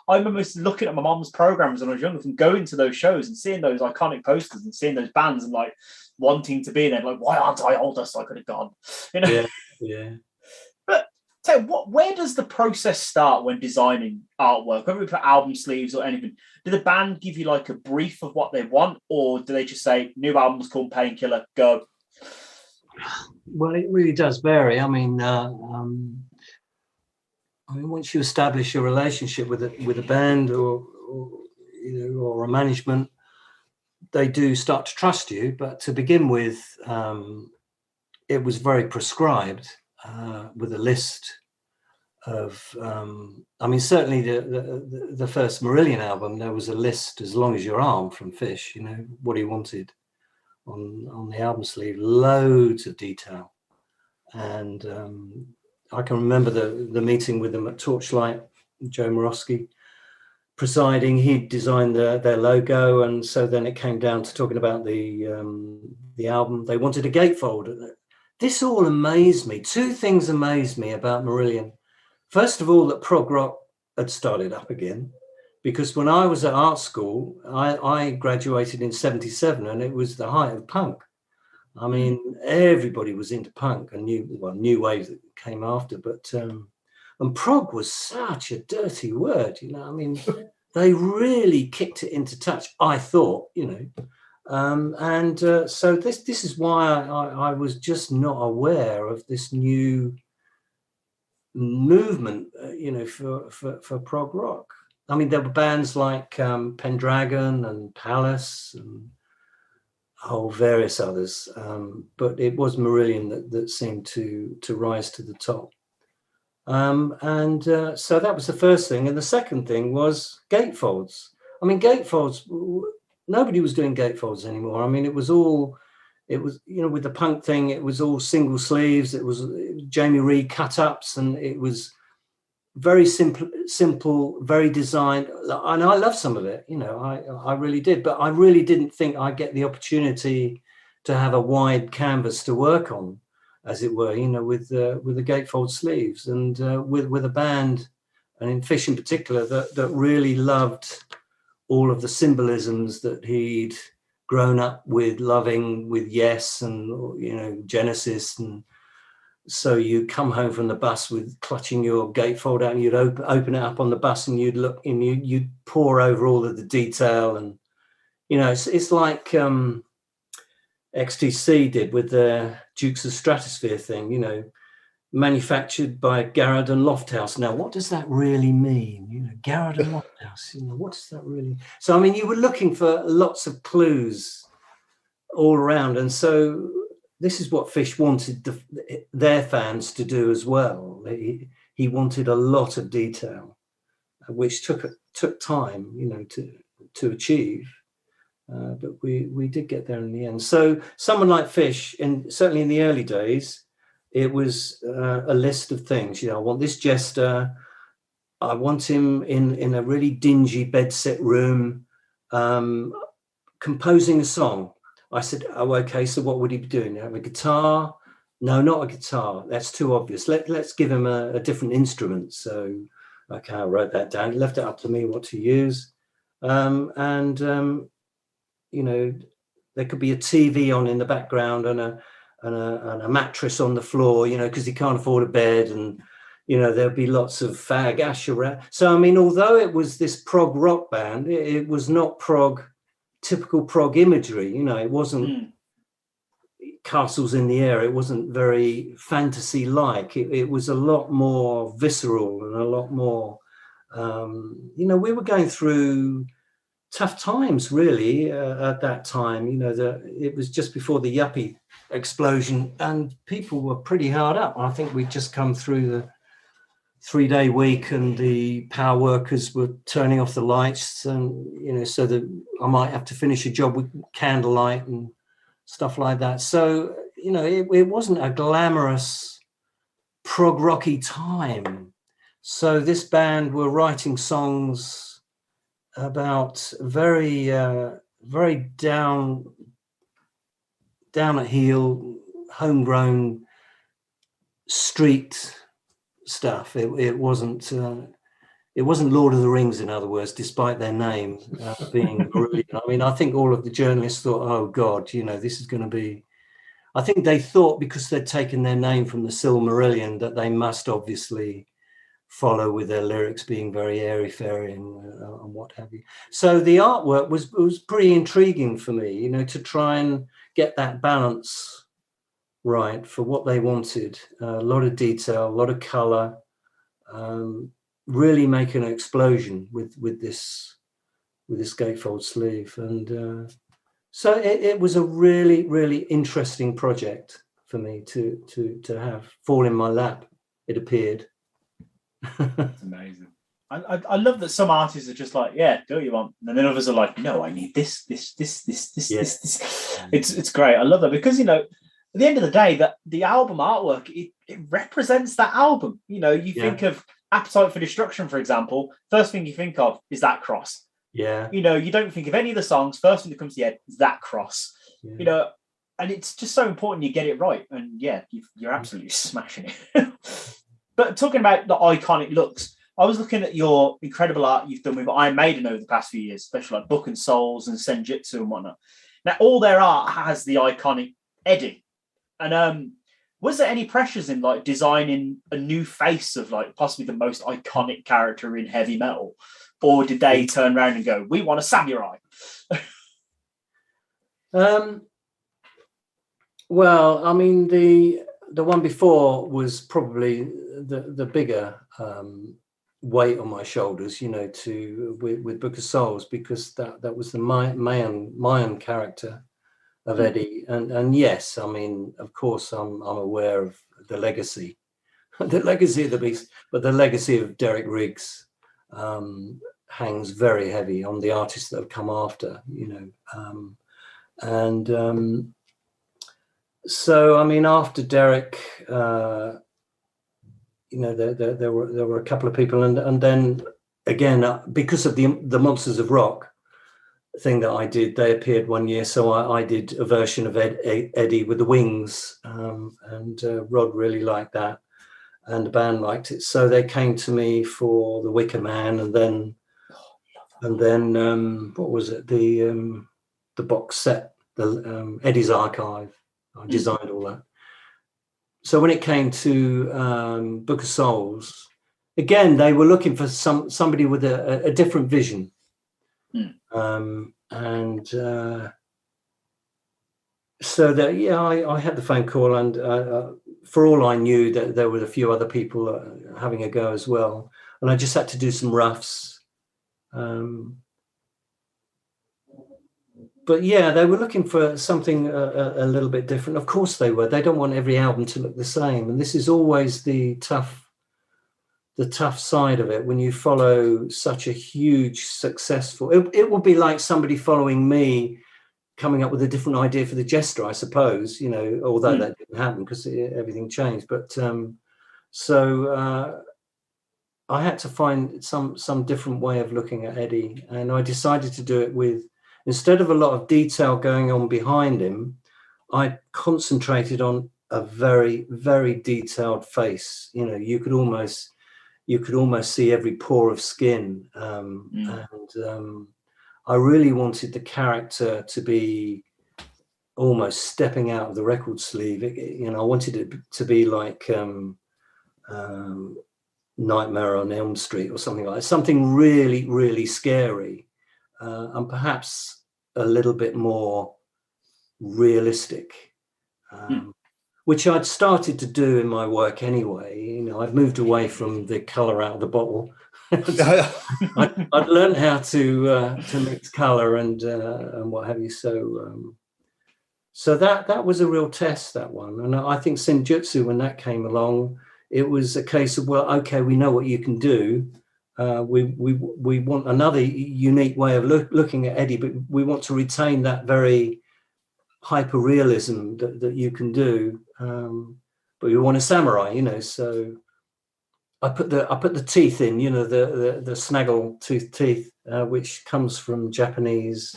Speaker 4: I remember looking at my mom's programs when I was younger and going to those shows and seeing those iconic posters and seeing those bands and like wanting to be there. Like, why aren't I older so I could have gone?
Speaker 5: Yeah.
Speaker 4: But so where does the process start when designing artwork, whether for album sleeves or anything? Do the band give you like a brief of what they want, or do they just say, new album's called Painkiller, go?
Speaker 5: Well, it really does vary. I mean, once you establish a relationship with a band or a management, they do start to trust you. But to begin with, it was very prescribed with a list of. Certainly the first Marillion album, there was a list as long as your arm from Fish. What he wanted on the album sleeve, loads of detail. And I can remember the meeting with them at Torchlight, Joe Morosky presiding. He'd designed their logo, and so then it came down to talking about the album. They wanted a gatefold. This all amazed me. Two things amazed me about Marillion. First of all, that prog rock had started up again, because when I was at art school, I graduated in 1977, and it was the height of punk. I mean, everybody was into punk and new wave that came after, but and prog was such a dirty word, they really kicked it into touch, I thought, so this is why I was just not aware of this new movement, for prog rock. I mean, there were bands like Pendragon and Palace and various others, but it was Marillion that seemed to rise to the top. So that was the first thing. And the second thing was gatefolds. I mean, gatefolds, nobody was doing gatefolds anymore. I mean, it was with the punk thing, it was all single sleeves. It was Jamie Reed cut-ups, and it was very simple, very designed. And I love some of it, I really did. But I really didn't think I'd get the opportunity to have a wide canvas to work on, as it were, with the gatefold sleeves, and with a band, and in Fish in particular, that really loved all of the symbolisms that he'd grown up with loving, with Yes and Genesis. And so you come home from the bus with clutching your gatefold out, and you'd open it up on the bus, and you'd look and you'd pore over all of the detail. And it's like XTC did with the Dukes of Stratosphere thing, manufactured by Garrard and Lofthouse. Now, what does that really mean? Garrard and Lofthouse, what does that really? So, I mean, you were looking for lots of clues all around. And so this is what Fish wanted their fans to do as well. He wanted a lot of detail, which took time, to achieve. But we did get there in the end. So someone like Fish, and certainly in the early days, it was a list of things. I want this jester. I want him in a really dingy bedsit room, composing a song. I said, oh, okay, so what would he be doing? Have a guitar? No, not a guitar. That's too obvious. Let's give him a different instrument. So, okay, I wrote that down. Left it up to me what to use. There could be a TV on in the background and a mattress on the floor, because he can't afford a bed, and there'll be lots of fag ash around. So I mean, although it was this prog rock band, it was not typical prog imagery. It wasn't castles in the air. It wasn't very fantasy like. It was a lot more visceral and a lot more. We were going through tough times really at that time. It was just before the yuppie explosion, and people were pretty hard up. I think we'd just come through the 3-day week, and the power workers were turning off the lights, and so that I might have to finish a job with candlelight and stuff like that. So it wasn't a glamorous prog rocky time. So this band were writing songs about very down at heel, homegrown street stuff. It wasn't Lord of the Rings, in other words, despite their name being Marillion. I mean, I think all of the journalists thought, oh God, this is going to be. I think they thought because they'd taken their name from the Silmarillion that they must obviously follow with their lyrics being very airy-fairy and what have you. So the artwork was pretty intriguing for me, to try and get that balance right for what they wanted. A lot of detail, a lot of colour, really making an explosion with this gatefold sleeve. And so it was a really, really interesting project for me to have fall in my lap, it appeared.
Speaker 4: That's amazing. I love that some artists are just like, yeah, do what you want, and then others are like, no, I need this. It's great. I love that because at the end of the day, that the album artwork it represents that album. You think of Appetite for Destruction, for example. First thing you think of is that cross.
Speaker 5: Yeah.
Speaker 4: You don't think of any of the songs. First thing that comes to your head is that cross. Yeah. And it's just so important you get it right. And yeah, you're absolutely smashing it. But talking about the iconic looks, I was looking at your incredible art you've done with Iron Maiden over the past few years, especially like Book and Souls and Senjutsu and whatnot. Now, all their art has the iconic Eddie. And was there any pressures in like designing a new face of like possibly the most iconic character in heavy metal? Or did they turn around and go, we want a samurai?
Speaker 5: Well, I mean, the one before was probably the bigger weight on my shoulders, with Book of Souls, because that was the Mayan character of Eddie. And yes, I mean, of course, I'm aware of the legacy of the beast, but the legacy of Derek Riggs hangs very heavy on the artists that have come after, so I mean, after Derek, there were a couple of people, and then again, because of the Monsters of Rock thing that I did, they appeared one year, so I did a version of Eddie with the wings, and Rod really liked that, and the band liked it, so they came to me for the Wicker Man, and then what was it, the box set, the Eddie's Archive. I designed all that. So when it came to Book of Souls, again, they were looking for somebody with a different vision. So that, I had the phone call, and for all I knew, that there were a few other people having a go as well. And I just had to do some roughs. But yeah, they were looking for something a little bit different. Of course they were. They don't want every album to look the same. And this is always the tough side of it when you follow such a huge, successful... It would be like somebody following me coming up with a different idea for the Jester, I suppose, although that didn't happen because everything changed. But I had to find some different way of looking at Eddie. And I decided to do it with... Instead of a lot of detail going on behind him, I concentrated on a very, very detailed face. You could almost see every pore of skin. And I really wanted the character to be almost stepping out of the record sleeve. I wanted it to be like Nightmare on Elm Street or something like that. Something really, really scary. And perhaps a little bit more realistic, which I'd started to do in my work anyway. I'd moved away from the colour out of the bottle. I'd learned how to mix colour and what have you. So that was a real test, that one. And I think Senjutsu, when that came along, it was a case of, well, okay, we know what you can do. We want another unique way of looking at Eddie, but we want to retain that very hyper realism that you can do. But we want a samurai, so I put the teeth in, the snaggle tooth teeth, which comes from Japanese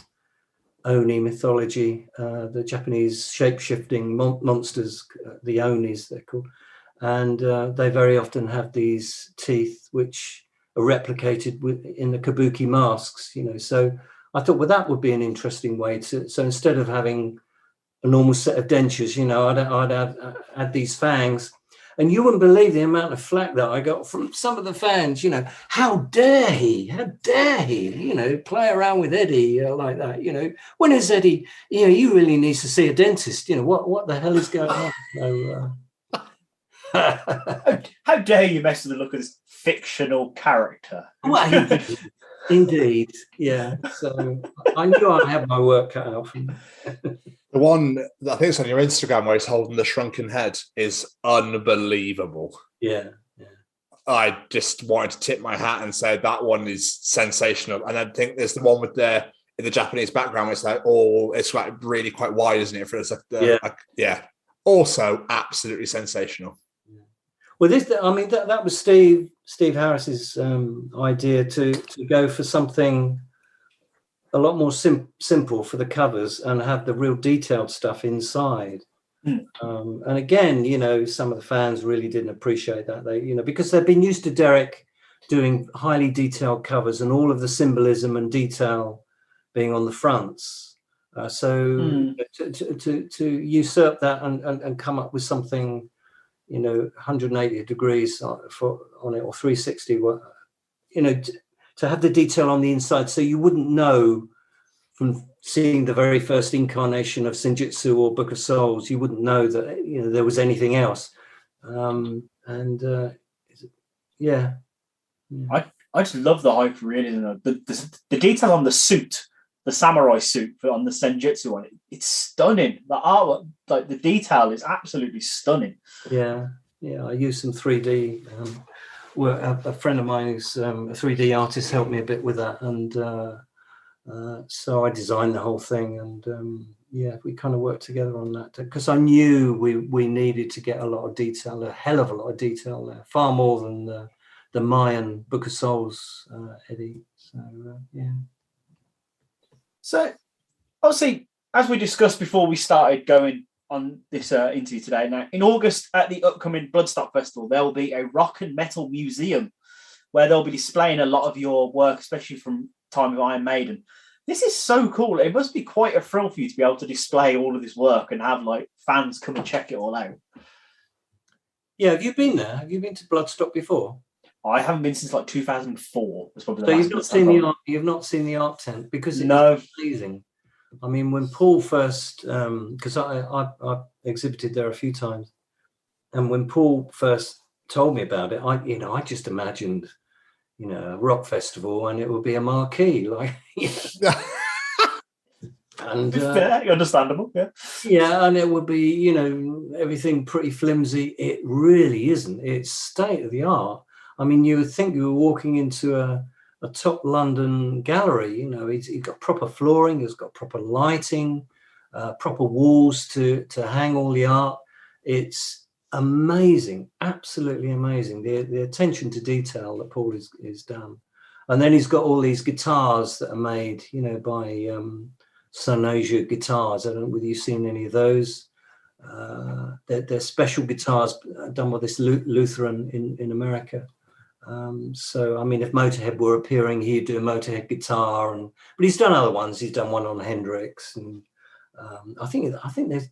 Speaker 5: Oni mythology, the Japanese shape-shifting monsters, the Onis they're called, and they very often have these teeth which are replicated in the kabuki masks. So I thought, well, that would be an interesting way to. So instead of having a normal set of dentures, I'd add these fangs. And you wouldn't believe the amount of flack that I got from some of the fans. How dare he, play around with Eddie like that. When is Eddie? He really needs to see a dentist. What the hell is going on? So,
Speaker 4: how dare you mess with the look of this fictional character?
Speaker 5: Well, indeed, yeah. So I knew I had my work cut out for me.
Speaker 2: The one that I think it's on your Instagram where he's holding the shrunken head is unbelievable.
Speaker 5: Yeah.
Speaker 2: I just wanted to tip my hat and say that one is sensational. And I think there's the one with in the Japanese background where it's like, it's like really quite wide, isn't it? For it's like also absolutely sensational.
Speaker 5: Well, that was Steve Harris's idea to go for something a lot more simple for the covers and have the real detailed stuff inside. And again, some of the fans really didn't appreciate that. They, because they've been used to Derek doing highly detailed covers and all of the symbolism and detail being on the fronts. To usurp that and come up with something, 180 degrees on it, or 360, to have the detail on the inside, so you wouldn't know from seeing the very first incarnation of Senjutsu or Book of Souls, you wouldn't know that there was anything else. I
Speaker 4: just love the hyper realism. The detail on the suit, the samurai suit on the Senjutsu one, it's stunning. The artwork, like the detail, is absolutely stunning.
Speaker 5: Yeah. I used some 3D. A friend of mine who's a 3D artist helped me a bit with that, and so I designed the whole thing, and we kind of worked together on that because I knew we needed to get a lot of detail, a hell of a lot of detail there, far more than the Mayan Book of Souls, Eddie.
Speaker 4: So obviously, as we discussed before we started going on this interview today, now in August at the upcoming Bloodstock Festival, there will be a rock and metal museum where they'll be displaying a lot of your work, especially from time of Iron Maiden. This is so cool. It must be quite a thrill for you to be able to display all of this work and have like fans come and check it all out.
Speaker 5: Yeah, have you been there? Have you been to Bloodstock before?
Speaker 4: I haven't been since like 2004. That's probably
Speaker 5: so you've not seen the art tent because it's amazing. I mean, when Paul first, because I exhibited there a few times, and when Paul first told me about it, I just imagined, a rock festival, and it would be a marquee, like, and
Speaker 4: understandable,
Speaker 5: and it would be, everything pretty flimsy. It really isn't. It's state of the art. I mean, you would think you were walking into a top London gallery. He's got proper flooring, he's got proper lighting, proper walls to hang all the art. It's amazing, absolutely amazing. The attention to detail that Paul is done. And then he's got all these guitars that are made, by Sonoja Guitars. I don't know whether you've seen any of those. They're special guitars done by this Lutheran in America. So I mean, if Motorhead were appearing, he'd do a Motorhead guitar, but he's done other ones. He's done one on Hendrix, and I think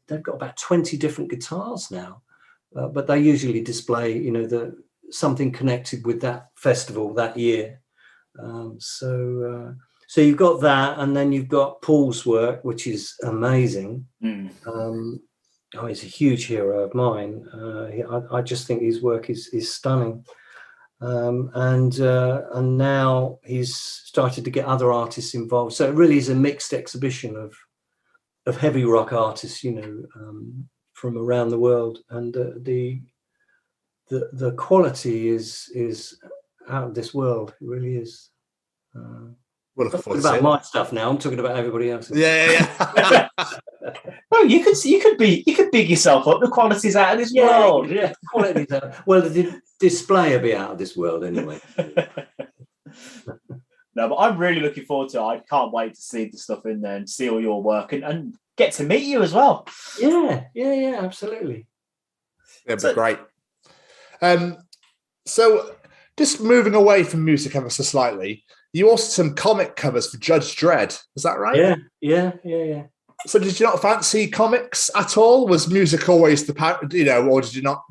Speaker 5: they've got about 20 different guitars now. But they usually display, something connected with that festival that year. So you've got that, and then you've got Paul's work, which is amazing. He's a huge hero of mine. I just think his work is stunning. And now he's started to get other artists involved. So it really is a mixed exhibition of heavy rock artists, from around the world, and the quality is out of this world. It really is.
Speaker 2: Well,
Speaker 5: I'm talking about my stuff now. I'm talking about everybody else.
Speaker 2: Yeah.
Speaker 4: Well, you could big yourself up. The quality's out of this world. Yeah,
Speaker 5: quality's out. Well, the display will be out of this world anyway.
Speaker 4: No, but I'm really looking forward to it. I can't wait to see the stuff in there and see all your work and get to meet you as well.
Speaker 5: Yeah, absolutely.
Speaker 2: It'd be great. So just moving away from music ever so slightly, you also some comic covers for Judge Dredd. Is that right?
Speaker 5: Yeah.
Speaker 2: So did you not fancy comics at all? Was music always the or did you not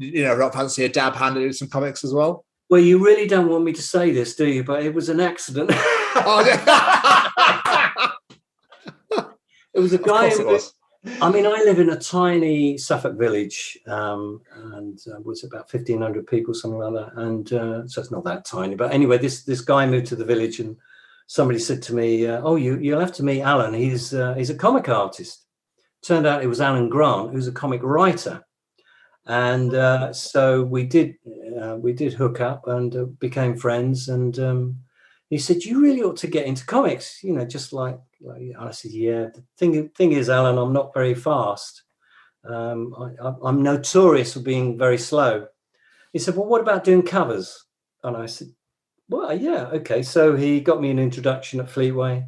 Speaker 2: fancy a dab hand at some comics as well?
Speaker 5: Well, you really don't want me to say this, do you? But it was an accident. It was a guy. I live in a tiny Suffolk village, and was about 1,500 people, something like that. And so it's not that tiny. But anyway, this guy moved to the village, and somebody said to me, you'll have to meet Alan. He's a comic artist. Turned out it was Alan Grant, who's a comic writer. And so we did hook up and became friends. And he said, "You really ought to get into comics, just like I said, yeah. The thing is, Alan, I'm not very fast. I'm notorious for being very slow." He said, "Well, what about doing covers?" And I said, "Well, yeah, okay." So he got me an introduction at Fleetway.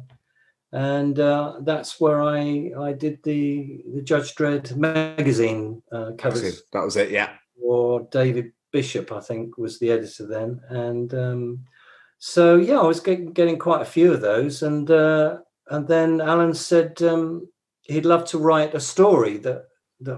Speaker 5: And that's where I did the Judge Dredd magazine covers.
Speaker 2: That was it, yeah.
Speaker 5: Or David Bishop, I think, was the editor then. And so, yeah, I was getting quite a few of those. And then Alan said he'd love to write a story that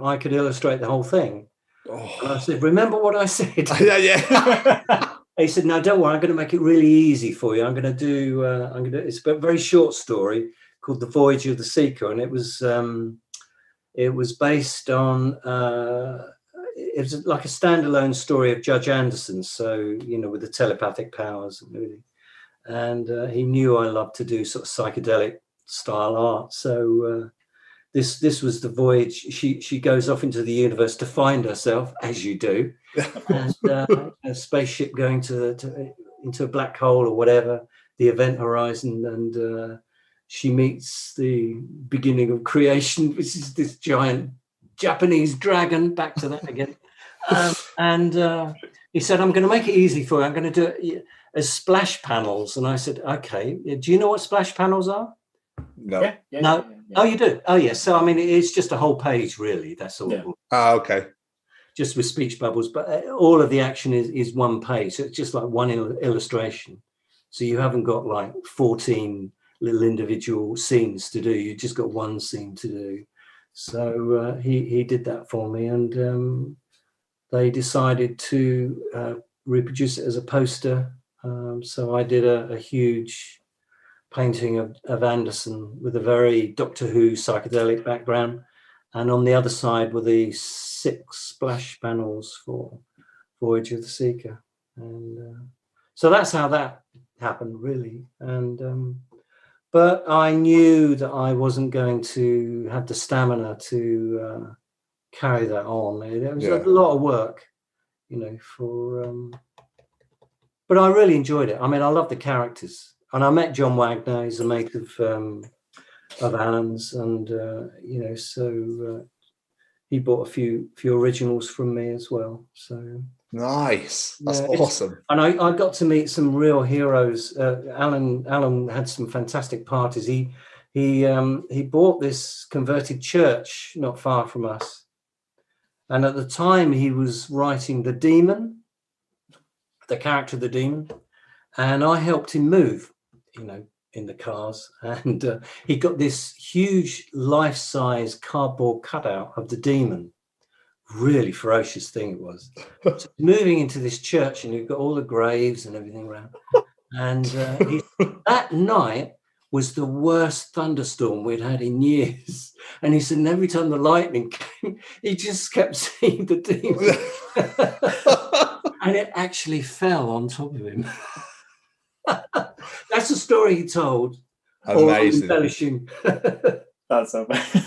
Speaker 5: I could illustrate the whole thing. Oh. And I said, "Remember what I said?"
Speaker 2: Yeah.
Speaker 5: He said, "No, don't worry. I'm going to make it really easy for you. It's a very short story called The Voyage of the Seeker." And it was based on, it was like a standalone story of Judge Anderson. So, with the telepathic powers and he knew I loved to do sort of psychedelic style art. So, this was the voyage. She goes off into the universe to find herself, as you do, and a spaceship going into a black hole or whatever, the event horizon, and she meets the beginning of creation, which is this giant Japanese dragon. Back to that again. And he said, "I'm going to make it easy for you. I'm going to do it as splash panels." And I said, "Okay. Do you know what splash panels are?"
Speaker 2: No.
Speaker 4: Yeah.
Speaker 5: No. Oh, you do? Oh, yes. So, it's just a whole page, really. That's all.
Speaker 2: Yeah. Oh, okay.
Speaker 5: Just with speech bubbles. But all of the action is one page. So it's just like one illustration. So you haven't got like 14 little individual scenes to do. You've just got one scene to do. So he did that for me. And they decided to reproduce it as a poster. So I did a huge painting of Anderson with a very Doctor Who psychedelic background, and on the other side were the 6 splash panels for Voyage of the Seeker. And so that's how that happened, really. And but I knew that I wasn't going to have the stamina to carry that on. It was a lot of work, but I really enjoyed it. I love the characters. And I met John Wagner. He's a mate of Alan's, and so he bought a few originals from me as well. So
Speaker 2: nice, that's awesome.
Speaker 5: And I got to meet some real heroes. Alan had some fantastic parties. He bought this converted church not far from us, and at the time he was writing the Demon, the character of the Demon, and I helped him move. In the cars, and he got this huge life-size cardboard cutout of the Demon. Really ferocious thing it was. So moving into this church, and you've got all the graves and everything around. And that night was the worst thunderstorm we'd had in years. And he said, and every time the lightning came, he just kept seeing the Demon, and it actually fell on top of him. That's a story he told.
Speaker 2: Amazing.
Speaker 5: Embellishing.
Speaker 4: That's amazing.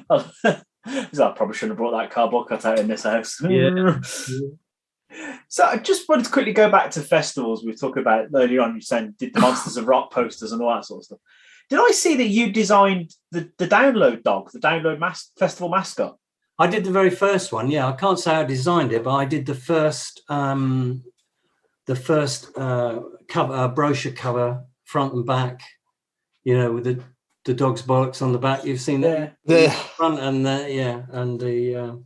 Speaker 4: I probably shouldn't have brought that cardboard cutout in this house.
Speaker 5: Yeah.
Speaker 4: So I just wanted to quickly go back to festivals. We were talking about earlier on. You saying did the Monsters of Rock posters and all that sort of stuff. Did I see that you designed the download dog, the download festival mascot?
Speaker 5: I did the very first one. Yeah, I can't say I designed it, but I did the first cover, brochure cover, front and back. You know, with the dog's bollocks on the back. You've seen that,
Speaker 2: the
Speaker 5: front and the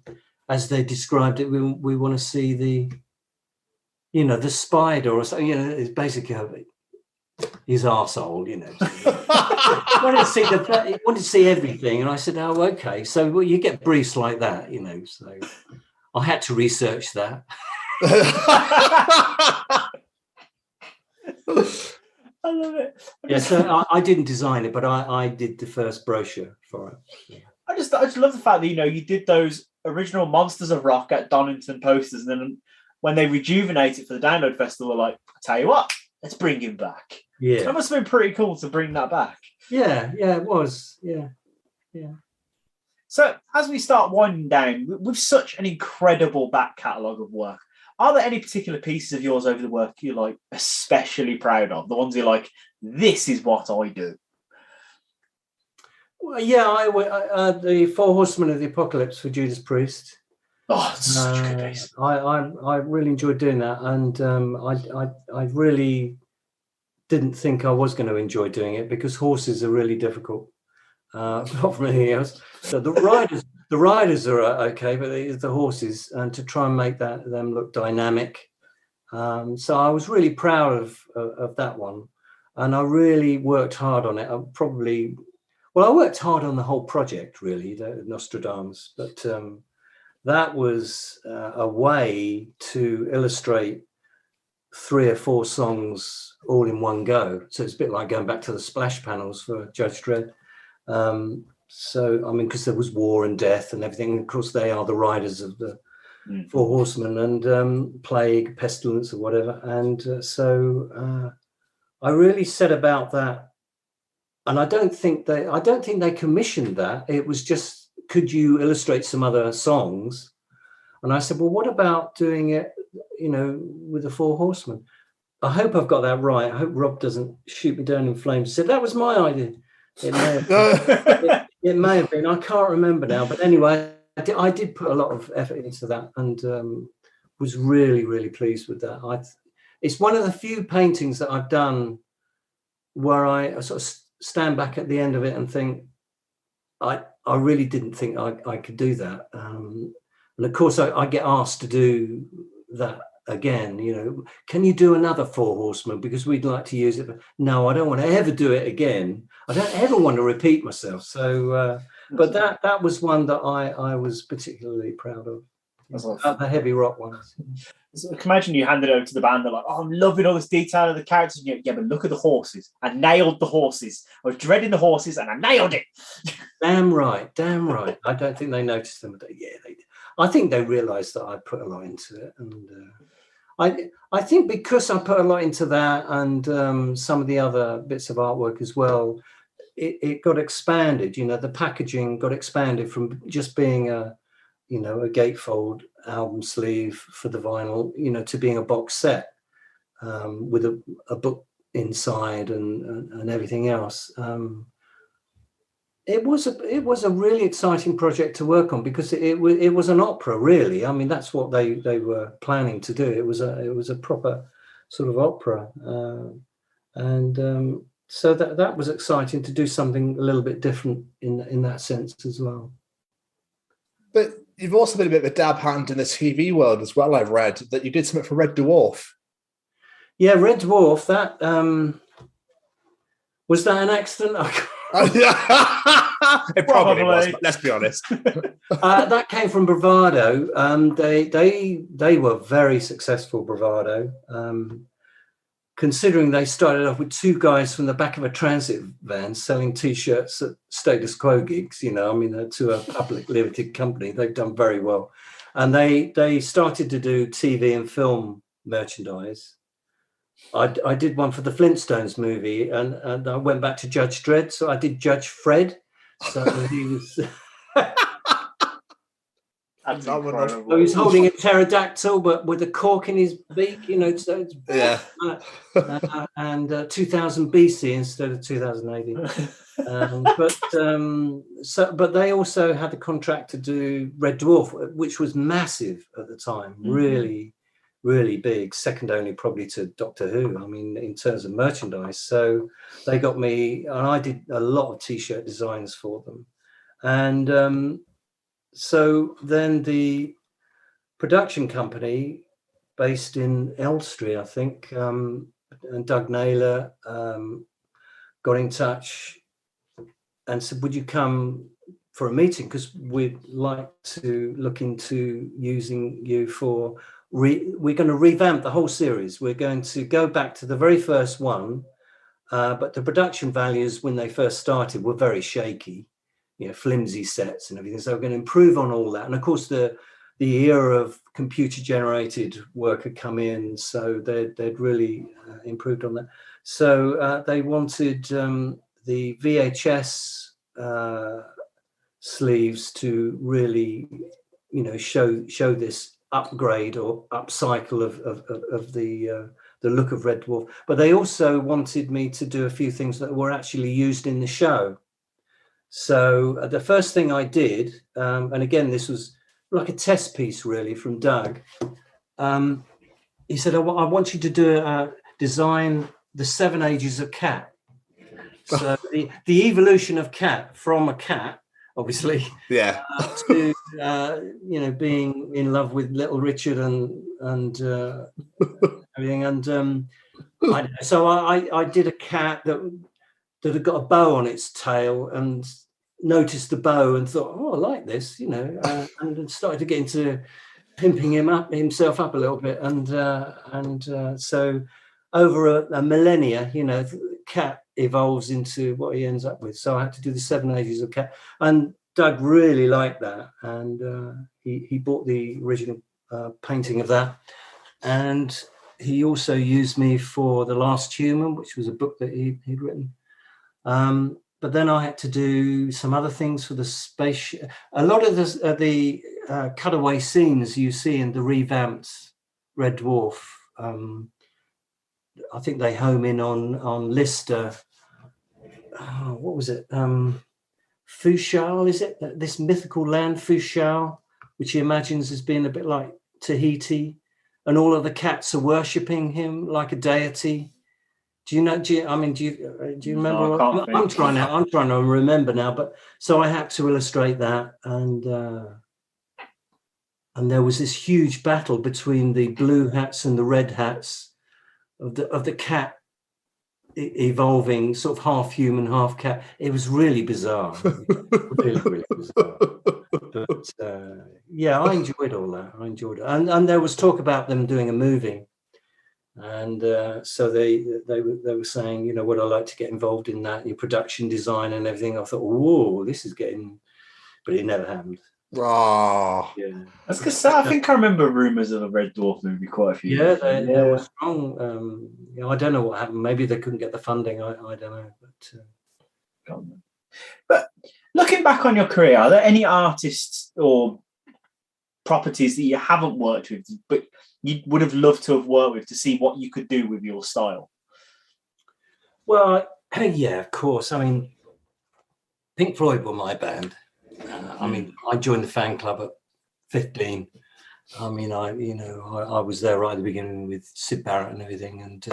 Speaker 5: as they described it. We want to see the spider or something. You know, it's basically his arsehole, you know. wanted to see everything, and I said, "Oh, okay." So you get briefs like that, you know. So I had to research that.
Speaker 4: I love it.
Speaker 5: Yeah, so I didn't design it, but I did the first brochure for it. Yeah.
Speaker 4: I just love the fact that you did those original Monsters of Rock at Donington posters, and then when they rejuvenate it for the Download Festival, like, I tell you what, let's bring him back.
Speaker 5: Yeah,
Speaker 4: that must have been pretty cool to bring that back.
Speaker 5: Yeah, it was. Yeah.
Speaker 4: So as we start winding down, with such an incredible back catalogue of work, are there any particular pieces of yours over the work you're like especially proud of? The ones you're like, this is what I do.
Speaker 5: Well, yeah, the Four Horsemen of the Apocalypse for Judas Priest.
Speaker 4: Oh, it's such a good piece.
Speaker 5: I really enjoyed doing that, and I really didn't think I was going to enjoy doing it because horses are really difficult. Not from anything else. So the riders are okay, but it's the horses, and to try and make them look dynamic. So I was really proud of that one, and I really worked hard on it. I worked hard on the whole project, really, the Nostradamus, but that was a way to illustrate 3 or 4 songs all in one go. So it's a bit like going back to the splash panels for Judge Dredd. So, I mean, because there was war and death and everything. Of course, they are the riders of the Four Horsemen and plague, pestilence, or whatever. And so I really set about that. And I don't think they commissioned that. It was just, could you illustrate some other songs? And I said, well, what about doing it, with the Four Horsemen? I hope I've got that right. I hope Rob doesn't shoot me down in flames. He said, that was my idea. It may have been. I can't remember now. But anyway, I did put a lot of effort into that and was really, really pleased with that. It's one of the few paintings that I've done where I sort of stand back at the end of it and think, I really didn't think I could do that. And of course, I get asked to do that again. Can you do another Four Horsemen? Because we'd like to use it. But no, I don't want to ever do it again. I don't ever want to repeat myself. So, but that was one that I was particularly proud of. The heavy rock ones.
Speaker 4: So I can imagine you handed it over to the band. They're like, "Oh, I'm loving all this detail of the characters." And yeah, but look at the horses. I nailed the horses. I was dreading the horses, and I nailed it.
Speaker 5: Damn right. I don't think they noticed them. Yeah, they did. I think they realised that I put a lot into it, and I think because I put a lot into that and some of the other bits of artwork as well, it got expanded. The packaging got expanded from just being a gatefold album sleeve for the vinyl, to being a box set with a book inside and everything else. It was a really exciting project to work on because it was an opera, really. I mean, that's what they were planning to do. It was a proper sort of opera, and so that was exciting to do something a little bit different in that sense as well.
Speaker 2: But you've also been a bit of a dab hand in the TV world as well. I've read that you did something for Red Dwarf. Yeah,
Speaker 5: Red Dwarf. That was that an accident?
Speaker 2: It probably was. Let's be honest.
Speaker 5: That came from Bravado. They were very successful. Bravado, considering they started off with 2 guys from the back of a transit van selling T-shirts at status quo gigs. To a public limited company, they've done very well, and they started to do TV and film merchandise. I did one for the Flintstones movie, and I went back to Judge Dredd, so I did Judge Fred. So he was
Speaker 4: That's
Speaker 2: That would-
Speaker 4: incredible.
Speaker 5: So he's holding a pterodactyl, but with a cork in his beak, so it's
Speaker 2: Yeah.
Speaker 5: and 2000 BC instead of 2080. But they also had the contract to do Red Dwarf, which was massive at the time, really, really big, second only probably to Doctor Who. I mean, in terms of merchandise. So they got me, and I did a lot of T-shirt designs for them, and so then the production company based in Elstree, I think, and Doug Naylor got in touch and said, would you come for a meeting? Because we'd like to look into using you for, we're going to revamp the whole series. We're going to go back to the very first one, but the production values when they first started were very shaky, flimsy sets and everything. So we're going to improve on all that. And of course, the era of computer generated work had come in, so they'd really improved on that. So they wanted the VHS sleeves to really, show this upgrade or upcycle of the look of Red Dwarf. But they also wanted me to do a few things that were actually used in the show. So the first thing I did, and again, this was like a test piece really from Doug. He said, I want you to design the 7 ages of Cat. So the evolution of Cat from a cat, obviously, to being in love with Little Richard and everything. And so I did a cat that had got a bow on its tail and noticed the bow and thought, I like this, and started to get into pimping himself up a little bit. And so over a millennia, Cat evolves into what he ends up with. So I had to do the 7 ages of Cat, and Doug really liked that, and he bought the original painting of that, and he also used me for The Last Human, which was a book that he'd written. But then I had to do some other things for the spaceship. A lot of the cutaway scenes you see in the revamped Red Dwarf, I think they home in on Lister. What was it? Fushal, is it? This mythical land, Fushal, which he imagines as being a bit like Tahiti, and all of the cats are worshipping him like a deity. Do you remember?
Speaker 4: No,
Speaker 5: I'm trying to remember now. But so I had to illustrate that, and there was this huge battle between the blue hats and the red hats of the cat evolving, sort of half human, half cat. It was really bizarre, really, really bizarre. But I enjoyed all that. I enjoyed it, and there was talk about them doing a movie. And so they were saying, would I like to get involved in that, your production design and everything? I thought, whoa, this is getting, but it never happened.
Speaker 2: Oh,
Speaker 5: yeah.
Speaker 4: I was gonna say, I think I remember rumours of a Red Dwarf movie quite a few.
Speaker 5: Yeah, they were strong. I don't know what happened. Maybe they couldn't get the funding. I don't know.
Speaker 4: But looking back on your career, are there any artists or properties that you haven't worked with, but you would have loved to have worked with to see what you could do with your style?
Speaker 5: Well, yeah, of course. I mean, Pink Floyd were my band. I joined the fan club at 15. I was there right at the beginning with Syd Barrett and everything. And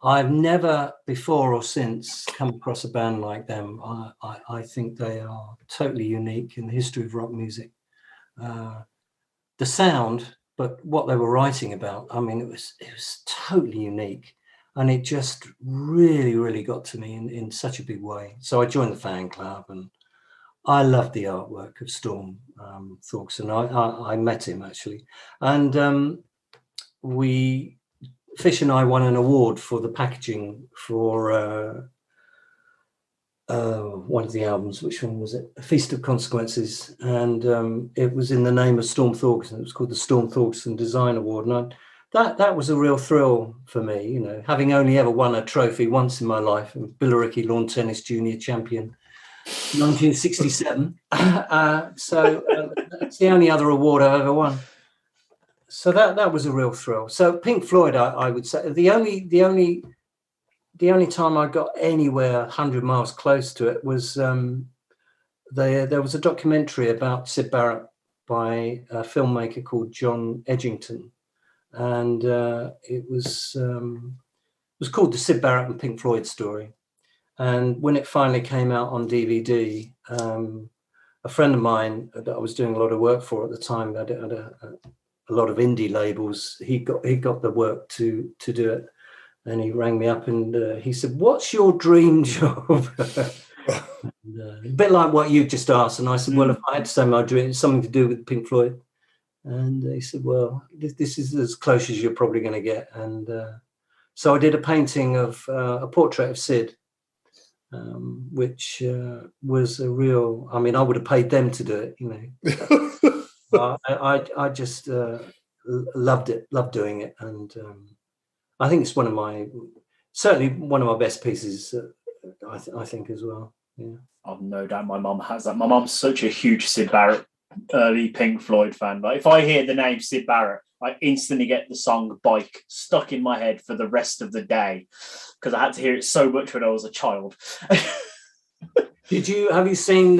Speaker 5: I've never before or since come across a band like them. I think they are totally unique in the history of rock music. The sound, but what they were writing about, it was totally unique, and it just really, really got to me in such a big way. So I joined the fan club, and I loved the artwork of Storm Thorkson. I met him actually, and Fish and I won an award for the packaging for one of the albums. Which one was it? A Feast of Consequences, and it was in the name of Storm Thorkson. It was called the Storm Thorkson Design Award, and that was a real thrill for me, having only ever won a trophy once in my life, Billericay Lawn Tennis Junior Champion 1967. So It's the only other award I've ever won. So that was a real thrill. So Pink Floyd, I would say, the only time I got anywhere 100 miles close to it was there was a documentary about Syd Barrett by a filmmaker called John Edgington, and it was called The Syd Barrett and Pink Floyd Story. And when it finally came out on DVD, a friend of mine that I was doing a lot of work for at the time, had a lot of indie labels. He got the work to do it, and he rang me up and he said, "What's your dream job?" And, a bit like what you just asked, and I said, "Well, if I had to say my dream, it's something to do with Pink Floyd." And he said, "Well, this is as close as you're probably going to get." And so I did a painting of a portrait of Syd, which was a real. I mean, I would have paid them to do it, you know. I just loved it, loved doing it, and I think it's certainly one of my best pieces. I think as well. Yeah.
Speaker 4: I've no doubt my mum has that. My mum's such a huge Syd Barrett, early Pink Floyd fan. Like if I hear the name Syd Barrett, I instantly get the song "Bike" stuck in my head for the rest of the day because I had to hear it so much when I was a child.
Speaker 5: Have you seen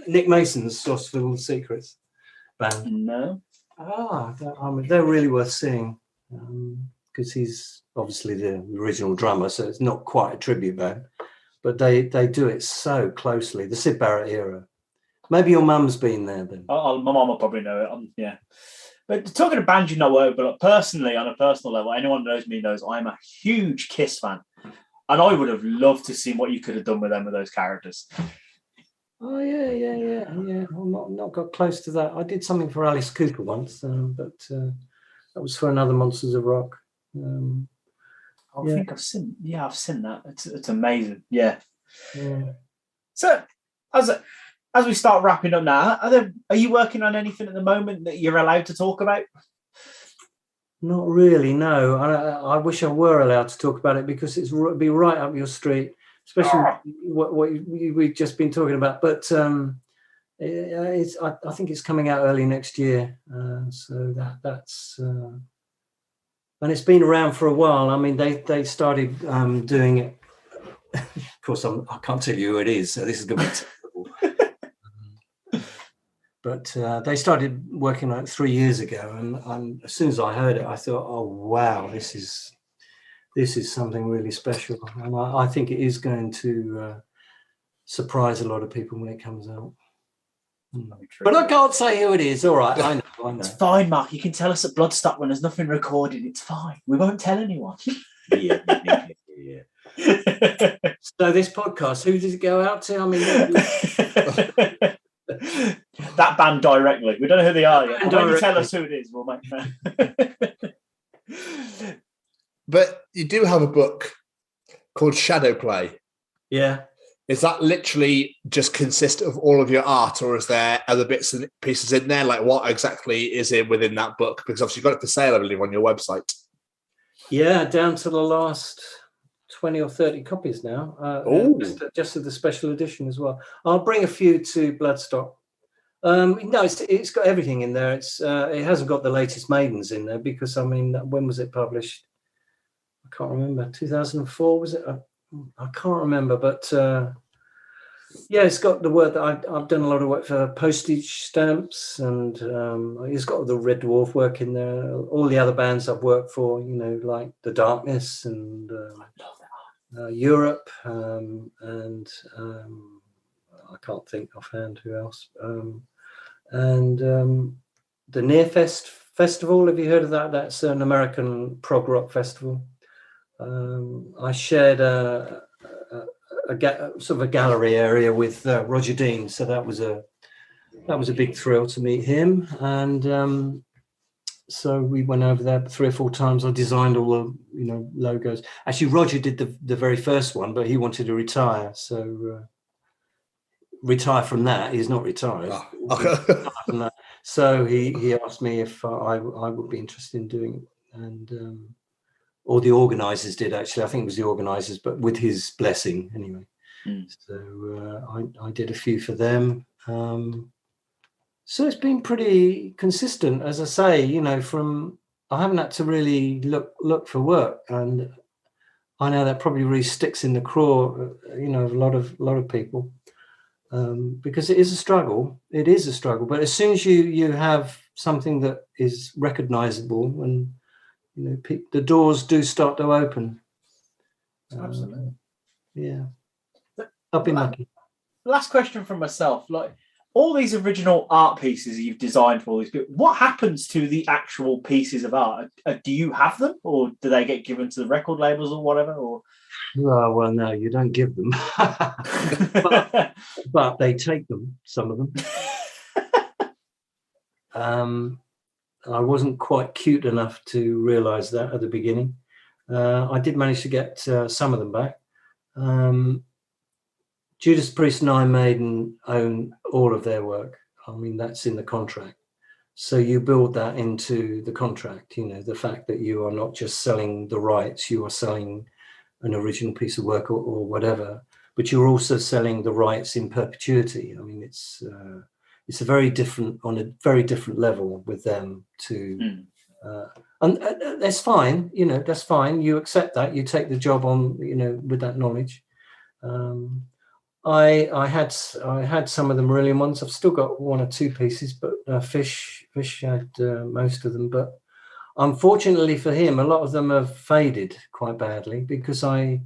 Speaker 5: Nick Mason's Sauceville Secrets band?
Speaker 4: No.
Speaker 5: They're really worth seeing because he's obviously the original drummer, so it's not quite a tribute band, but they do it so closely. The Syd Barrett era. Maybe your mum's been there then.
Speaker 4: My mum will probably know it. Yeah. But talking of bands you know, but personally, on a personal level, anyone who knows me knows I'm a huge Kiss fan, and I would have loved to see what you could have done with them with those characters.
Speaker 5: Oh yeah. I've not got close to that. I did something for Alice Cooper once, but that was for another Monsters of Rock.
Speaker 4: I think I've seen. Yeah, I've seen that. It's amazing. Yeah. So as we start wrapping up now, are you working on anything at the moment that you're allowed to talk about?
Speaker 5: Not really, no. I wish I were allowed to talk about it because it'd be right up your street, especially what we've just been talking about. But I think it's coming out early next year, so that's and it's been around for a while. I mean, they started doing it. Of course, I can't tell you who it is, so this is going to be terrible. But they started working on it 3 years ago, and as soon as I heard it, I thought, "Oh wow, this is something really special." And I think it is going to surprise a lot of people when it comes out. But I can't say who it is. All right, I know.
Speaker 4: It's fine, Mark. You can tell us at Bloodstock when there's nothing recorded. It's fine. We won't tell anyone.
Speaker 5: Yeah. So this podcast, who does it go out to? I mean.
Speaker 4: That band directly. We don't know who they are yet. When you tell us who it is, we'll make that.
Speaker 2: But you do have a book called Shadow Play.
Speaker 5: Yeah.
Speaker 2: Is that literally just consist of all of your art, or is there other bits and pieces in there? Like what exactly is it within that book? Because obviously you've got it for sale, I believe, on your website.
Speaker 5: Yeah, down to the last 20 or 30 copies now. Just of the special edition as well. I'll bring a few to Bloodstock. No, it's got everything in there. It hasn't got the latest Maidens in there because, I mean, when was it published? I can't remember. 2004 was it? I can't remember, but it's got the work that I've done a lot of work for postage stamps, and it's got the Red Dwarf work in there. All the other bands I've worked for, you know, like The Darkness and Europe, and I can't think offhand who else. And the Nearfest Festival, have you heard of that? That's an American prog rock festival. I shared a sort of a gallery area with Roger Dean, so that was a big thrill to meet him. And so we went over there 3 or 4 times. I designed all the logos. Actually, Roger did the very first one, but he wanted to retire, so retire from that. He's not retired. Oh. So he asked me if I would be interested in doing it, and or the organisers did, actually. I think it was the organisers, but with his blessing anyway. So I did a few for them. So it's been pretty consistent, as I say. From I haven't had to really look for work, and I know that probably really sticks in the craw, of a lot of people, because it is a struggle. It is a struggle, but as soon as you have something that is recognisable, and the doors do start to open.
Speaker 4: Absolutely.
Speaker 5: Yeah, I've been lucky.
Speaker 4: Last question from myself, like all these original art pieces you've designed for all these people, what happens to the actual pieces of art? Do you have them, or do they get given to the record labels or whatever? Or
Speaker 5: well, no, you don't give them, but they take them. Some of them. I wasn't quite cute enough to realise that at the beginning. I did manage to get some of them back. Judas Priest and Iron Maiden own all of their work. I mean, that's in the contract. So you build that into the contract, the fact that you are not just selling the rights, you are selling an original piece of work or whatever, but you're also selling the rights in perpetuity. I mean, it's a very different, on a very different level with them to, and that's fine, that's fine. You accept that, you take the job on, with that knowledge. I had some of the Marillion ones. I've still got one or two pieces, but Fish had most of them. But unfortunately for him, a lot of them have faded quite badly, because I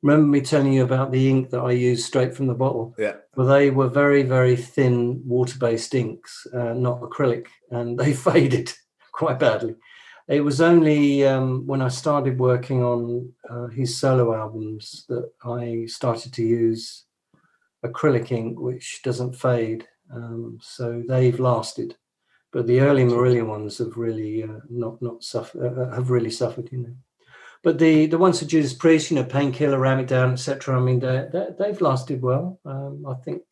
Speaker 5: remember me telling you about the ink that I used straight from the bottle.
Speaker 2: Yeah.
Speaker 5: Well, they were very, very thin water-based inks, not acrylic, and they faded quite badly. It was only when I started working on his solo albums that I started to use acrylic ink, which doesn't fade, so they've lasted. But the early Marillion ones have really not suffered. Have really suffered, But the ones for Judas Priest, Painkiller, Ram It Down, etc. I mean, they've lasted well. I think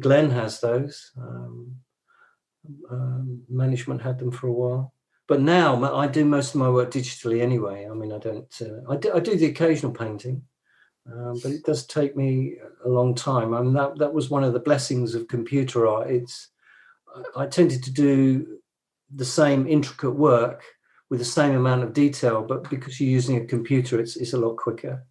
Speaker 5: Glenn has those. Management had them for a while. But now I do most of my work digitally anyway. I mean, I don't. I do the occasional painting. But it does take me a long time. I mean, that was one of the blessings of computer art. I tended to do the same intricate work with the same amount of detail, but because you're using a computer, it's a lot quicker.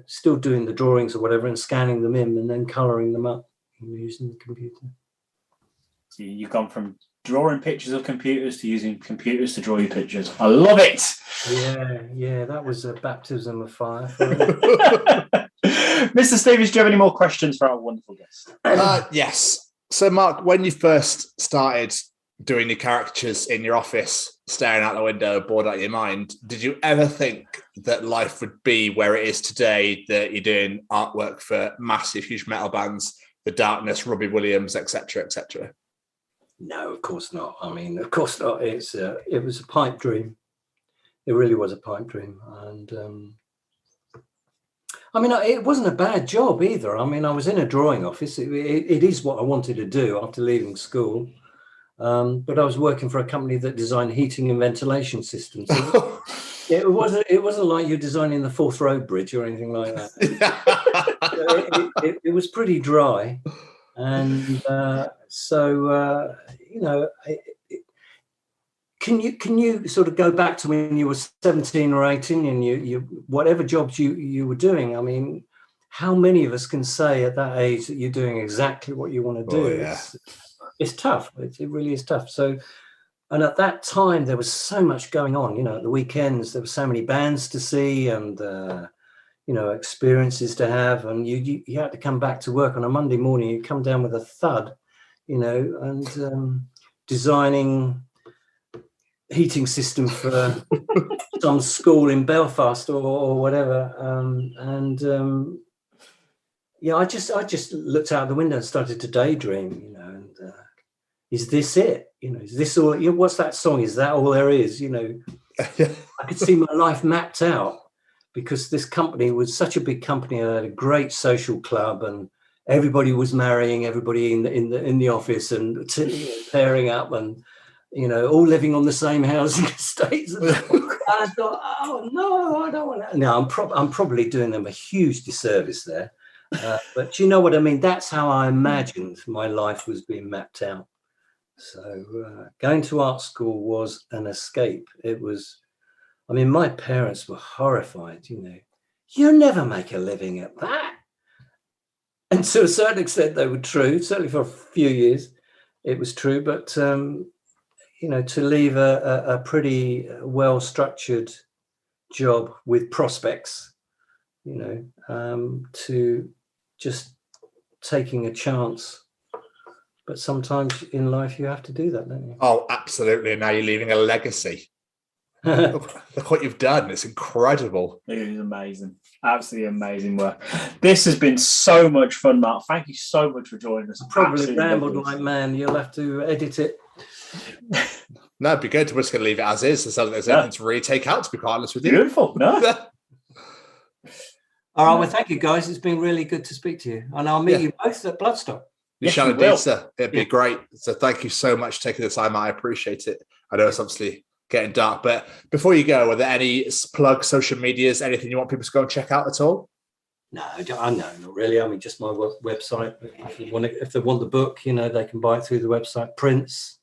Speaker 5: Still doing the drawings or whatever and scanning them in and then colouring them up using the computer.
Speaker 4: So you've gone from drawing pictures of computers to using computers to draw your pictures. I love it.
Speaker 5: Yeah, that was a baptism of fire.
Speaker 4: Mr. Stevens, do you have any more questions for our wonderful guest?
Speaker 2: Yes. So, Mark, when you first started doing your caricatures in your office, staring out the window, bored out of your mind, did you ever think that life would be where it is today, that you're doing artwork for massive, huge metal bands, The Darkness, Robbie Williams, etc., etc.?
Speaker 5: No, of course not. I mean, of course not. It was a pipe dream. It really was a pipe dream. And I mean, it wasn't a bad job either. I mean, I was in a drawing office. It is what I wanted to do after leaving school. But I was working for a company that designed heating and ventilation systems. It wasn't like you're designing the Forth Road Bridge or anything like that. It was pretty dry. And can you sort of go back to when you were 17 or 18 and you whatever jobs you were doing? I mean, how many of us can say at that age that you're doing exactly what you want to do?
Speaker 2: Yeah.
Speaker 5: It's tough. It really is tough. So, and at that time there was so much going on. At the weekends there were so many bands to see and experiences to have, and you had to come back to work on a Monday morning. You come down with a thud, and designing heating system for some school in Belfast or whatever. I just looked out the window and started to daydream, and is this it? Is this all? What's that song? Is that all there is? I could see my life mapped out. Because this company was such a big company, I had a great social club, and everybody was marrying everybody in the office and pairing up, and all living on the same housing estates. And I thought, oh no, I don't want to. No, I'm probably doing them a huge disservice there. But you know what I mean? That's how I imagined my life was being mapped out. So going to art school was an escape. It was, I mean, my parents were horrified, you never make a living at that. And to a certain extent, they were true. Certainly for a few years, it was true. But, to leave a pretty well-structured job with prospects, to just taking a chance. But sometimes in life you have to do that, don't you?
Speaker 2: Oh, absolutely. And now you're leaving a legacy. Look what you've done. It's incredible.
Speaker 4: It is amazing. Absolutely amazing work. This has been so much fun, Mark. Thank you so much for joining us.
Speaker 5: I probably rambled like man. You'll have to edit it.
Speaker 2: No, it'd be good. We're just going to leave it as is. So there's anything to really take out, to be quite honest with you.
Speaker 4: Beautiful. No?
Speaker 5: All right. Well, thank you, guys. It's been really good to speak to you. And I'll meet you both at Bloodstock.
Speaker 2: You shall indeed, sir. It'd be great. So thank you so much for taking the time. I appreciate it. I know it's obviously getting dark, but before you go, are there any plug social medias, anything you want people to go and check out at all?
Speaker 5: No, not really. I mean, just my website. If they want the book, they can buy it through the website. Prints,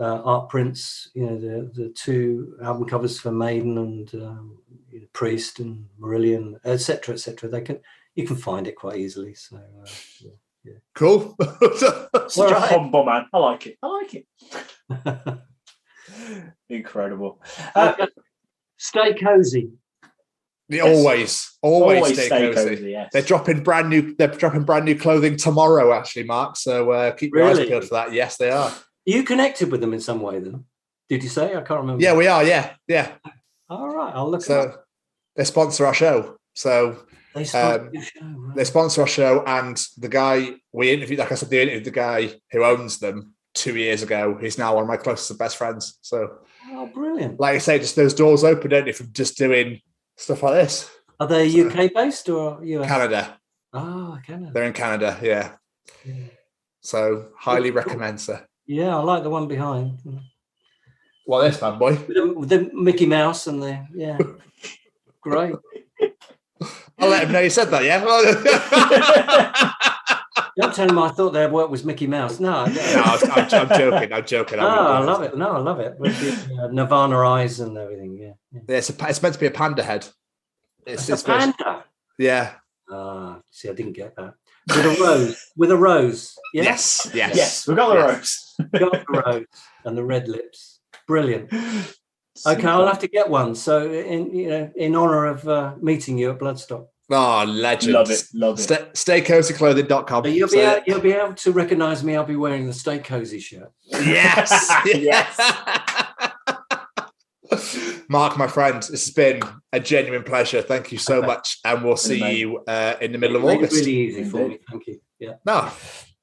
Speaker 5: art prints. The two album covers for Maiden and Priest and Marillion, etc., etc. You can find it quite easily. So. Yeah.
Speaker 2: Cool.
Speaker 4: Such a humble man. I like it. Incredible.
Speaker 5: Stay cozy.
Speaker 2: Always stay cozy.
Speaker 4: Yes.
Speaker 2: They're dropping brand new clothing tomorrow, actually, Mark. So keep your eyes peeled for that. Yes, they are.
Speaker 5: Are you connected with them in some way, then? Did you say? I can't remember.
Speaker 2: Yeah, we are. Yeah.
Speaker 5: All right, I'll look.
Speaker 2: So they sponsor our show. So.
Speaker 5: They sponsor your show, right?
Speaker 2: They sponsor our show, and the guy we interviewed, like I said, they interviewed the guy who owns them 2 years ago. He's now one of my closest and best friends. So,
Speaker 5: brilliant!
Speaker 2: Like I say, just those doors open, don't they, from just doing stuff like this.
Speaker 5: Are they UK based or US?
Speaker 2: Canada.
Speaker 5: Oh, Canada.
Speaker 2: They're in Canada, yeah. So highly recommend, sir.
Speaker 5: Yeah, I like the one behind.
Speaker 2: What this, man, boy?
Speaker 5: With the Mickey Mouse and great.
Speaker 2: I'll let him know you said that, yeah?
Speaker 5: Don't tell him I thought their work was Mickey Mouse. No, I'm
Speaker 2: joking.
Speaker 5: I love it. No, I love it. With the Nirvana eyes and everything, yeah.
Speaker 2: It's meant to be a panda head.
Speaker 5: It's a panda?
Speaker 2: Yeah.
Speaker 5: See, I didn't get that. With a rose. Yeah?
Speaker 2: Yes.
Speaker 4: We've got the rose.
Speaker 5: Got the rose and the red lips. Brilliant. Okay, I'll have to get one. So, in honor of meeting you at Bloodstock.
Speaker 2: Oh, legend!
Speaker 4: Love it.
Speaker 2: StayCozyClothing.com.
Speaker 5: You'll be able to recognise me. I'll be wearing the Stay Cozy shirt.
Speaker 2: Yes. Mark, my friend, this has been a genuine pleasure. Thank you so much, and we'll see you in the middle of August.
Speaker 5: Really easy for me. Thank you. Yeah.
Speaker 2: No,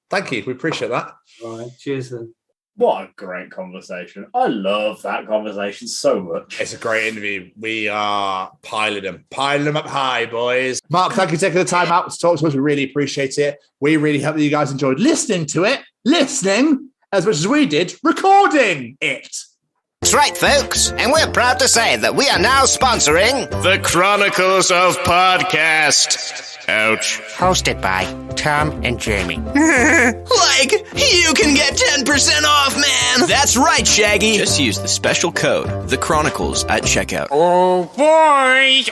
Speaker 2: thank you. We appreciate that.
Speaker 5: All right. Cheers then.
Speaker 4: What a great conversation. I love that conversation so much.
Speaker 2: It's a great interview. We are piling them up high, boys. Mark, thank you for taking the time out to talk to us. We really appreciate it. We really hope that you guys enjoyed listening to it, as much as we did recording it.
Speaker 6: That's right, folks. And we're proud to say that we are now sponsoring the Chronicles of Podcast. Ouch. Hosted by Tom and Jamie.
Speaker 7: Like, you can get 10% off, man!
Speaker 6: That's right, Shaggy.
Speaker 7: Just use the special code, The Chronicles, at checkout.
Speaker 6: Oh, boys.